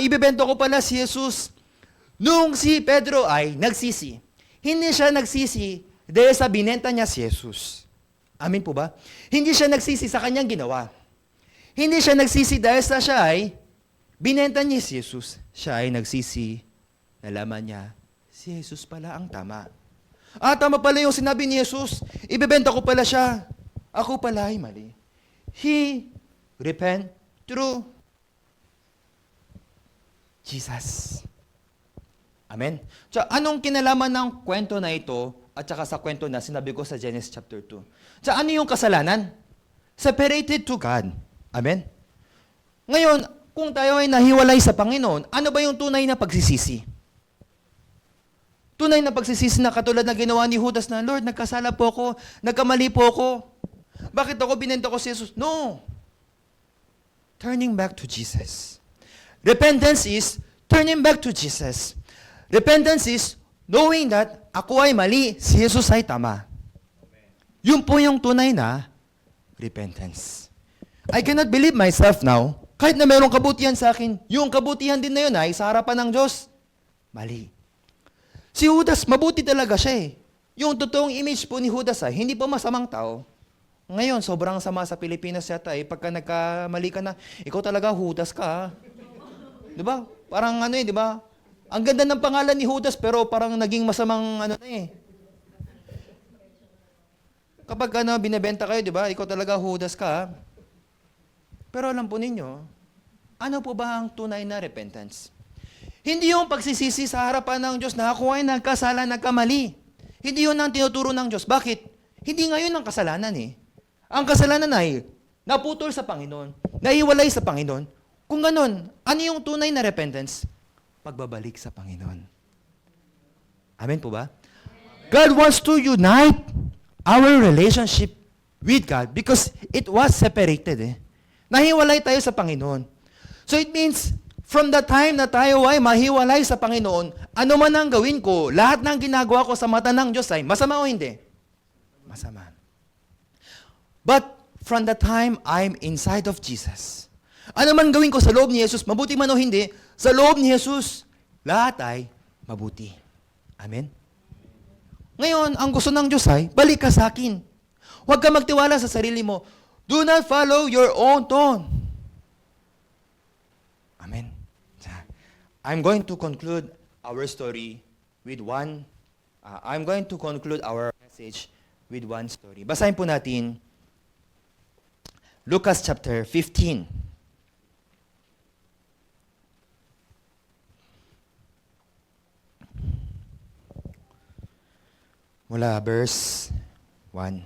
Ibebenta ko pala si Jesus. Nung si Pedro ay nagsisi, hindi siya nagsisi dahil sa binenta niya si Jesus. Amin po ba? Hindi siya nagsisi sa kanyang ginawa. Hindi siya nagsisi dahil sa siya ay binenta niya si Jesus. Siya ay nagsisi, nalaman niya, si Jesus pala ang tama. Tama pala yung sinabi ni Jesus. Ibebenta ko pala siya. Ako pala ay mali. He repent through Jesus. Amen? So, anong kinalaman ng kwento na ito at saka sa kwento na sinabi ko sa Genesis chapter 2? So, ano yung kasalanan? Separated to God. Amen? Ngayon, kung tayo ay nahiwalay sa Panginoon, ano ba yung tunay na pagsisisi? Tunay na pagsisisi na katulad na ginawa ni Judas na, Lord, nagkasala po ako, nagkamali po ako. Bakit ako binenta ko si Jesus? No. Turning back to Jesus. Repentance is turning back to Jesus. Repentance is knowing that ako ay mali, si Jesus ay tama. Yun po yung tunay na repentance. I cannot believe myself now, kahit na mayroong kabutihan sa akin, yung kabutihan din na yun ay sa harapan ng Diyos, mali. Si Judas, mabuti talaga siya eh. Yung totoong image po ni Judas ay, hindi pa masamang tao. Ngayon, sobrang sama sa Pilipinas yata eh, pagka nagkamali ka na, ikaw talaga Judas ka. Di ba? Parang di ba? Ang ganda ng pangalan ni Judas pero parang naging masamang Kapag binebenta kayo, di ba? Ikaw talaga Judas ka. Pero alam po ninyo, ano po ba ang tunay na repentance? Hindi yung pagsisisi sa harapan ng Diyos na ako ay nagkasala, nagkamali. Hindi yun ang tinuturo ng Diyos. Bakit? Hindi ngayon ang kasalanan eh. Ang kasalanan ay naputol sa Panginoon, naiwalay sa Panginoon. Kung ganon, ano yung tunay na repentance? Pagbabalik sa Panginoon. Amen po ba? God wants to unite our relationship with God because it was separated eh. Nahiwalay tayo sa Panginoon. So it means, from the time na tayo ay mahiwalay sa Panginoon, ano man ang gawin ko, lahat ng ginagawa ko sa mata ng Diyos ay masama o hindi? Masama. But from the time I'm inside of Jesus, ano man gawin ko sa loob ni Jesus, mabuti man o hindi, sa loob ni Jesus, lahat ay mabuti. Amen? Ngayon, ang gusto ng Diyos ay, balik ka sa akin. Huwag ka magtiwala sa sarili mo. Do not follow your own tone. Amen? I'm going to conclude our story with I'm going to conclude our message with one story. Basahin po natin Lucas chapter 15. Mula verse 1.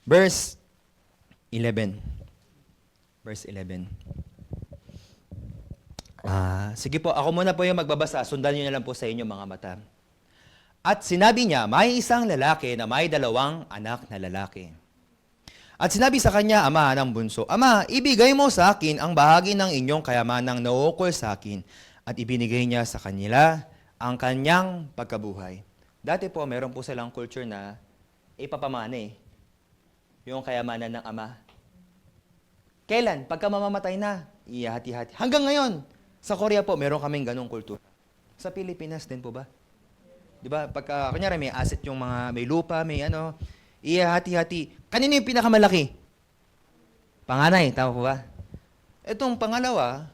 Verse 11. Verse 11. Sige po, ako muna po yung magbabasa. Sundan niyo na lang po sa inyo mga mata. At sinabi niya, may isang lalaki na may 2 anak na lalaki. At sinabi sa kanya, ama ng bunso, Ama, ibigay mo sa akin ang bahagi ng inyong kayamanang naukol sa akin. At ibinigay niya sa kanila ang kanyang pagkabuhay. Dati po, meron po silang culture na ipapamana yung kayamanan ng ama. Kailan? Pagka mamamatay na, ihati-hati. Hanggang ngayon, sa Korea po, meron kaming ganong kultura. Sa Pilipinas din po ba? Di ba? Pagka, kunyari, may asset yung mga, may lupa, may ihati-hati. Kanino yung pinakamalaki? Panganay, tama po ba? Itong pangalawa,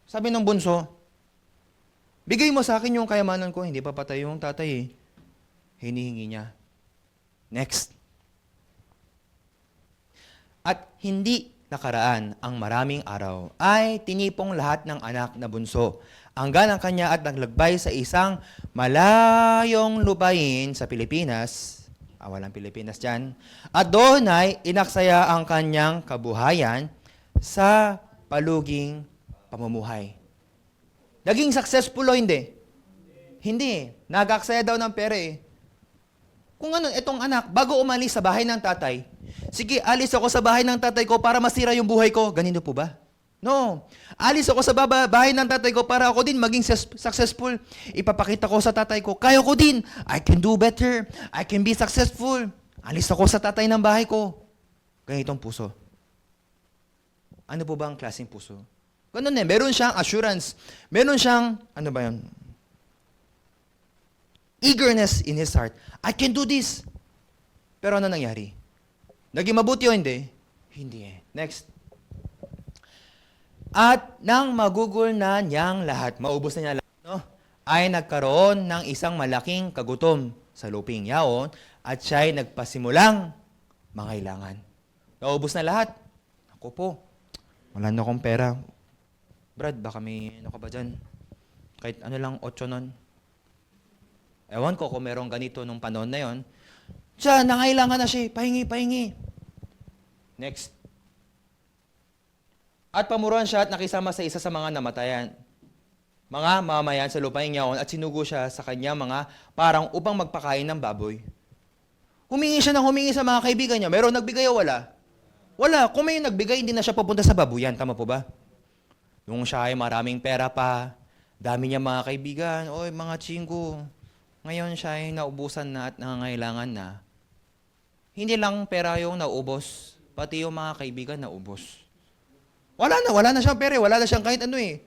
sabi ng bunso, bigay mo sa akin yung kayamanan ko, hindi pa patay yung tatay eh. Hinihingi niya. Next. At hindi nakaraan ang maraming araw, ay tinipong lahat ng anak na bunso. Hanggang ang kanya at naglagbay sa isang malayong lupain sa Pilipinas, walang Pilipinas dyan, at doon ay inaksaya ang kanyang kabuhayan sa paluging pamumuhay. Naging successful o hindi? Hindi. Nag-aksaya daw ng pera eh. Kung ano, itong anak, bago umalis sa bahay ng tatay, sige, alis ako sa bahay ng tatay ko para masira yung buhay ko. Ganito po ba? No. Alis ako sa bahay ng tatay ko para ako din maging successful. Ipapakita ko sa tatay ko, kaya ko din. I can do better. I can be successful. Alis ako sa tatay ng bahay ko. Ganitong puso. Ano po ba ang klaseng puso? Ganun eh. Meron siyang assurance. Meron siyang, ano ba yun? Eagerness in his heart. I can do this. Pero ano nangyari? Naging mabuti o hindi? Hindi eh. Next. At nang magugol na niyang lahat, maubos na niya lahat, no? Ay nagkaroon ng isang malaking kagutom sa luping yaon at siya'y nagpasimulang mangailangan. Naubos na lahat. Ako po, wala na akong pera. Brad, baka may ano ka ba dyan? Kahit ano lang, 8 nun. Ewan ko kung merong ganito nung panahon na yon. Siya, nangailangan na siya. Pahingi. Next. At pamuruan siya at nakisama sa isa sa mga namatayan. Mga mamayan sa lupaing yaon at sinugo siya sa kanya mga parang upang magpakain ng baboy. Humingi siya ng humingi sa mga kaibigan niya. Meron nagbigay o wala? Wala. Kung may nagbigay, hindi na siya papunta sa babuyan. Tama po ba? Nung siya ay maraming pera pa, dami niya mga kaibigan, oy mga chinggo, ngayon siya ay naubusan na at nangangailangan na. Hindi lang pera yung naubos, pati yung mga kaibigan naubos. Wala na siyang pera, wala na siyang kahit ano eh.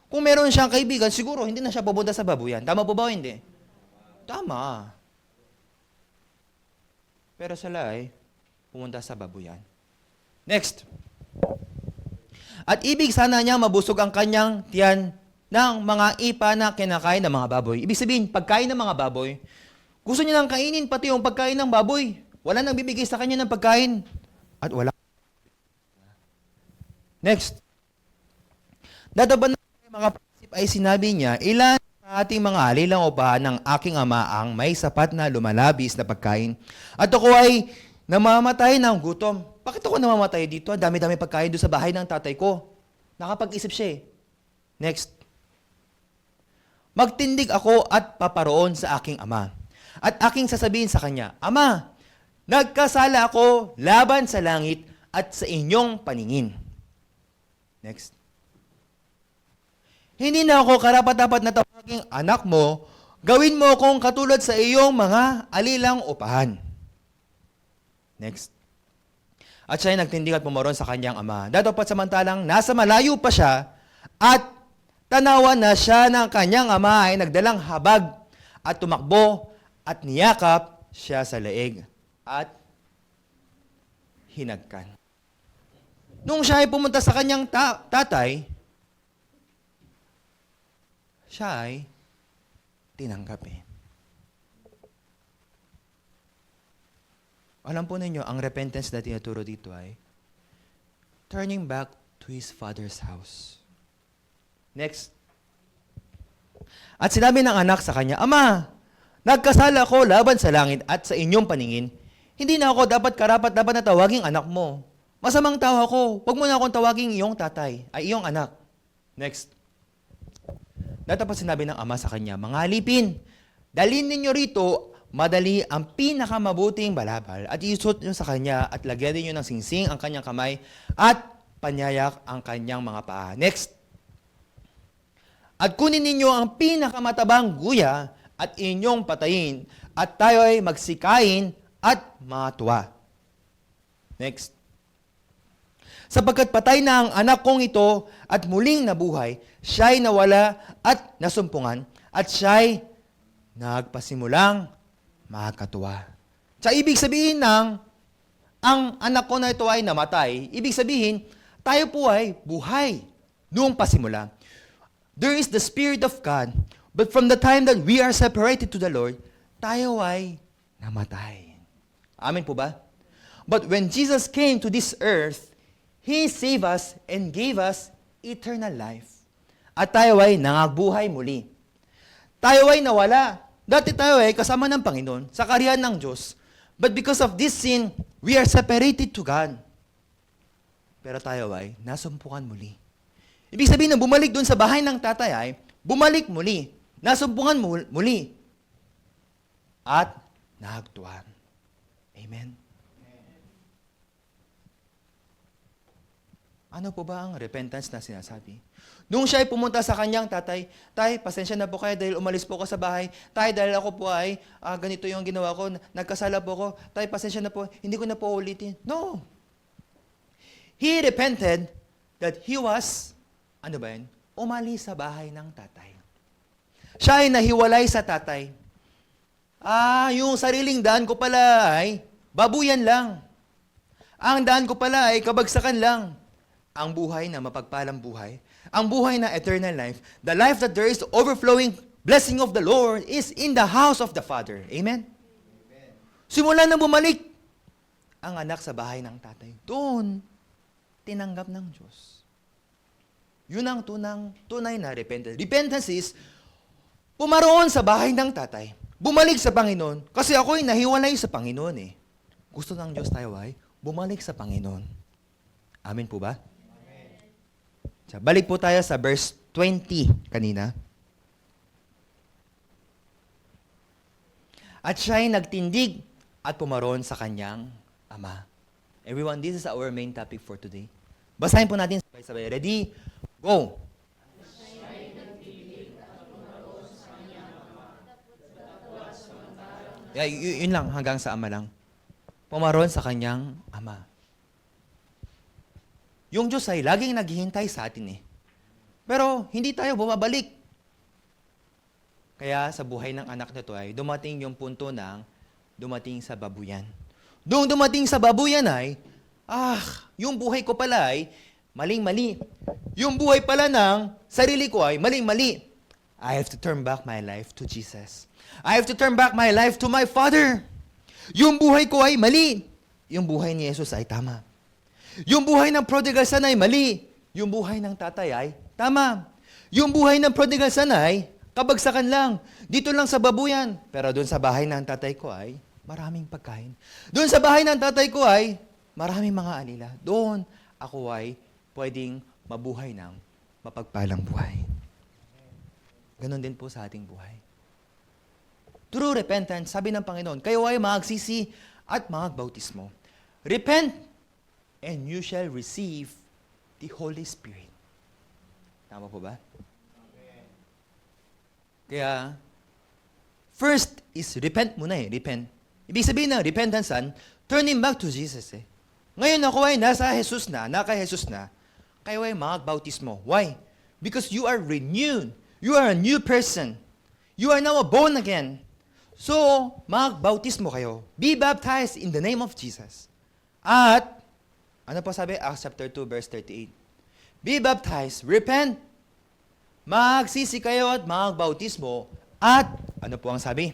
Kung meron siyang kaibigan, siguro hindi na siya pupunta sa babuyan. Tama po ba o hindi? Tama. Pero sila ay pumunta sa babuyan. Next. At ibig sana niya mabusog ang kanyang tiyan ng mga ipa na kinakain ng mga baboy. Ibig sabihin, pagkain ng mga baboy, gusto niya nang kainin pati yung pagkain ng baboy. Wala nang bibigay sa kanya ng pagkain. At wala. Next. Dadaban ng mga prinsip ay sinabi niya, ilan sa ating mga alilang upahan ng aking ama ang may sapat na lumalabis na pagkain. At ako ay namamatay ng gutom. Bakit ako namamatay dito? Ang dami-dami pagkain doon sa bahay ng tatay ko. Nakapag-isip siya eh. Next. Magtindig ako at paparoon sa aking ama. At aking sasabihin sa kanya, Ama, nagkasala ako laban sa langit at sa inyong paningin. Next. Hindi na ako karapat-dapat na tawaging anak mo, gawin mo akong katulad sa iyong mga alilang upahan. Next. At siya'y nagtindig at pumaroon sa kanyang ama. Dadapat samantalang nasa malayo pa siya at tanawan na siya ng kanyang ama ay nagdalang habag at tumakbo at niyakap siya sa leeg at hinagkan. Nung siya ay pumunta sa kanyang tatay, siya ay tinanggap eh. Alam po ninyo, ang repentance na tinuturo dito ay turning back to his father's house. Next. At sinabi ng anak sa kanya, Ama, nagkasala ko laban sa langit at sa inyong paningin. Hindi na ako karapat dapat na tawaging anak mo. Masamang tao ako. Huwag mo na akong tawaging iyong tatay, ay iyong anak. Next. Dapat sinabi ng ama sa kanya, mga alipin, dalhin ninyo rito, madali ang pinakamabuting balabal at isusot nyo sa kanya at lagyan niyo ng singsing ang kanyang kamay at panyayak ang kanyang mga paa. Next. At kunin ninyo ang pinakamatabang guya at inyong patayin at tayo ay magsikain at matuwa. Next. Sapagkat patay na ang anak kong ito at muling nabuhay, siya'y nawala at nasumpungan at siya'y nagpasimulang makatuwa. Sa ibig sabihin ng ang anak ko na ito ay namatay, ibig sabihin, tayo po ay buhay noong pasimula. There is the Spirit of God, but from the time that we are separated to the Lord, tayo ay namatay. Amen po ba? But when Jesus came to this earth, He saved us and gave us eternal life. At tayo ay nangagbuhay muli. Tayo ay nawala. Dati tayo ay kasama ng Panginoon sa kaharian ng Diyos. But because of this sin, we are separated to God. Pero tayo ay nasumpukan muli. Ibig sabihin na bumalik doon sa bahay ng tatay ay bumalik muli. Nasumpukan muli. At nahagtuan. Amen. Ano po ba ang repentance na sinasabi? Nung siya ay pumunta sa kanyang tatay, Tay, pasensya na po kayo dahil umalis po ako sa bahay. Tay, dahil ako po ay ganito yung ginawa ko, nagkasala po ako. Tay, pasensya na po, hindi ko na po ulitin. No. He repented that he was, umalis sa bahay ng tatay. Siya ay nahiwalay sa tatay. Yung sariling daan ko pala ay babuyan lang. Ang daan ko pala ay kabagsakan lang. Ang buhay na mapagpalang buhay, ang buhay na eternal life, the life that there is overflowing blessing of the Lord is in the house of the Father. Amen? Simula na bumalik ang anak sa bahay ng tatay. Doon, tinanggap ng Diyos. Yun ang tunay na repentance. Repentance is, pumaroon sa bahay ng tatay, bumalik sa Panginoon, kasi ako'y nahiwalay sa Panginoon eh. Gusto ng Diyos tayo ay bumalik sa Panginoon. Amen po ba? Balik po tayo sa verse 20 kanina. At siya'y nagtindig at pumaroon sa kanyang ama. Everyone, this is our main topic for today. Basahin po natin sabay-sabay. Ready? Go! Yeah, yun lang, hanggang sa ama lang. Pumaroon sa kanyang ama. Yung Diyos ay laging naghihintay sa atin eh. Pero hindi tayo bumabalik. Kaya sa buhay ng anak nito ay dumating yung punto ng dumating sa babuyan. Doong dumating sa babuyan ay, yung buhay ko pala ay maling-mali. Yung buhay pala ng sarili ko ay maling-mali. I have to turn back my life to Jesus. I have to turn back my life to my Father. Yung buhay ko ay mali. Yung buhay ni Jesus ay tama. Yung buhay ng prodigal son ay mali. Yung buhay ng tatay ay tama. Yung buhay ng prodigal son ay kabagsakan lang. Dito lang sa babuyan. Pero doon sa bahay ng tatay ko ay maraming pagkain. Doon sa bahay ng tatay ko ay maraming mga alila. Doon ako ay pwedeng mabuhay ng mapagpalang buhay. Ganon din po sa ating buhay. True repentance, sabi ng Panginoon, kayo ay magsisi at magbautismo. Repent and you shall receive the Holy Spirit. Tama po ba? Amen. Kaya, first is repent muna eh. Repent. Ibig sabihin ng repentance, turning back to Jesus eh. Ngayon ako ay nasa Jesus na, naka Jesus na, kayo ay magbautismo. Why? Because you are renewed. You are a new person. You are now born again. So, magbautismo kayo. Be baptized in the name of Jesus. At, ano po sabi? Acts chapter 2, verse 38. Be baptized, repent, magsisi kayo at magbautismo, at, ano po ang sabi?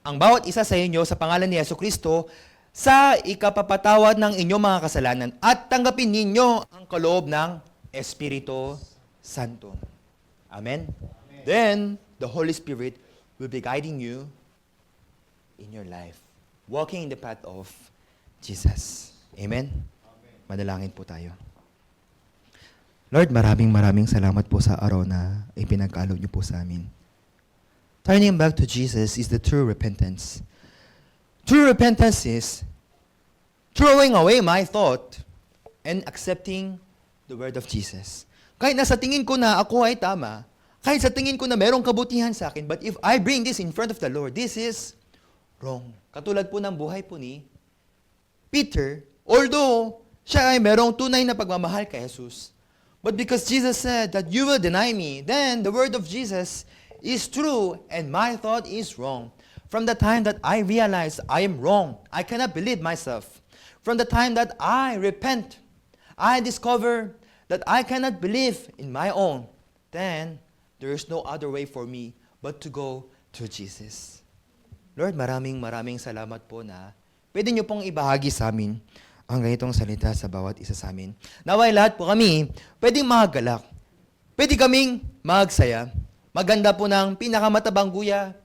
Ang bawat isa sa inyo sa pangalan ni Jesucristo sa ikapapatawad ng inyong mga kasalanan at tanggapin ninyo ang kaloob ng Espiritu Santo. Amen? Then, the Holy Spirit will be guiding you in your life. Walking in the path of Jesus. Amen? Manalangin po tayo. Lord, maraming salamat po sa araw na ipinag-alok niyo po sa amin. Turning back to Jesus is the true repentance. True repentance is throwing away my thought and accepting the word of Jesus. Kahit nasa tingin ko na ako ay tama, kahit sa tingin ko na merong kabutihan sa akin, but if I bring this in front of the Lord, this is wrong. Katulad po ng buhay po ni Peter, although siya ay merong tunay na pagmamahal kay Jesus, but because Jesus said that you will deny me, then the word of Jesus is true and my thought is wrong. From the time that I realize I am wrong, I cannot believe myself. From the time that I repent, I discover that I cannot believe in my own. Then, there is no other way for me but to go to Jesus. Lord, maraming salamat po na pwede niyo pong ibahagi sa amin ang ganitong salita sa bawat isa sa amin. Naway lahat po kami pwedeng magagalak. Pwede kaming magsaya. Maganda po ng pinakamatabang guya.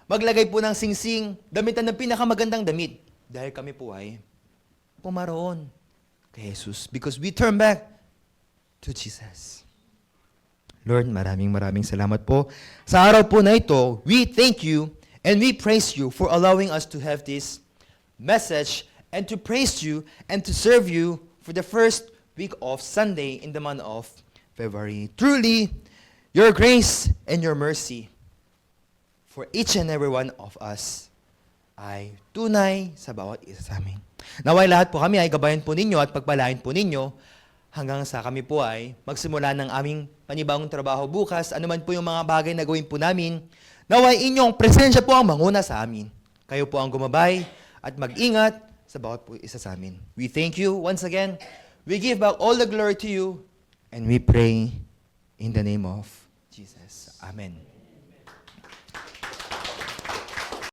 Maglagay po ng singsing, damitan ng pinakamagandang damit. Dahil kami po ay pumaroon kay Jesus. Because we turn back to Jesus. Lord, maraming salamat po. Sa araw po na ito, we thank you and we praise you for allowing us to have this message and to praise you and to serve you for the first week of Sunday in the month of February. Truly, your grace and your mercy for each and every one of us ay tunay sa bawat isa sa amin. Naway lahat po kami ay gabayan po ninyo at pagpalain po ninyo hanggang sa kami po ay magsimula ng aming panibagong trabaho bukas, anuman po yung mga bagay na gawin po namin, naway inyong presensya po ang manguna sa amin. Kayo po ang gumabay at mag-ingat sa bawat po isa sa amin. We thank you once again. We give back all the glory to you and we pray in the name of Jesus. Amen.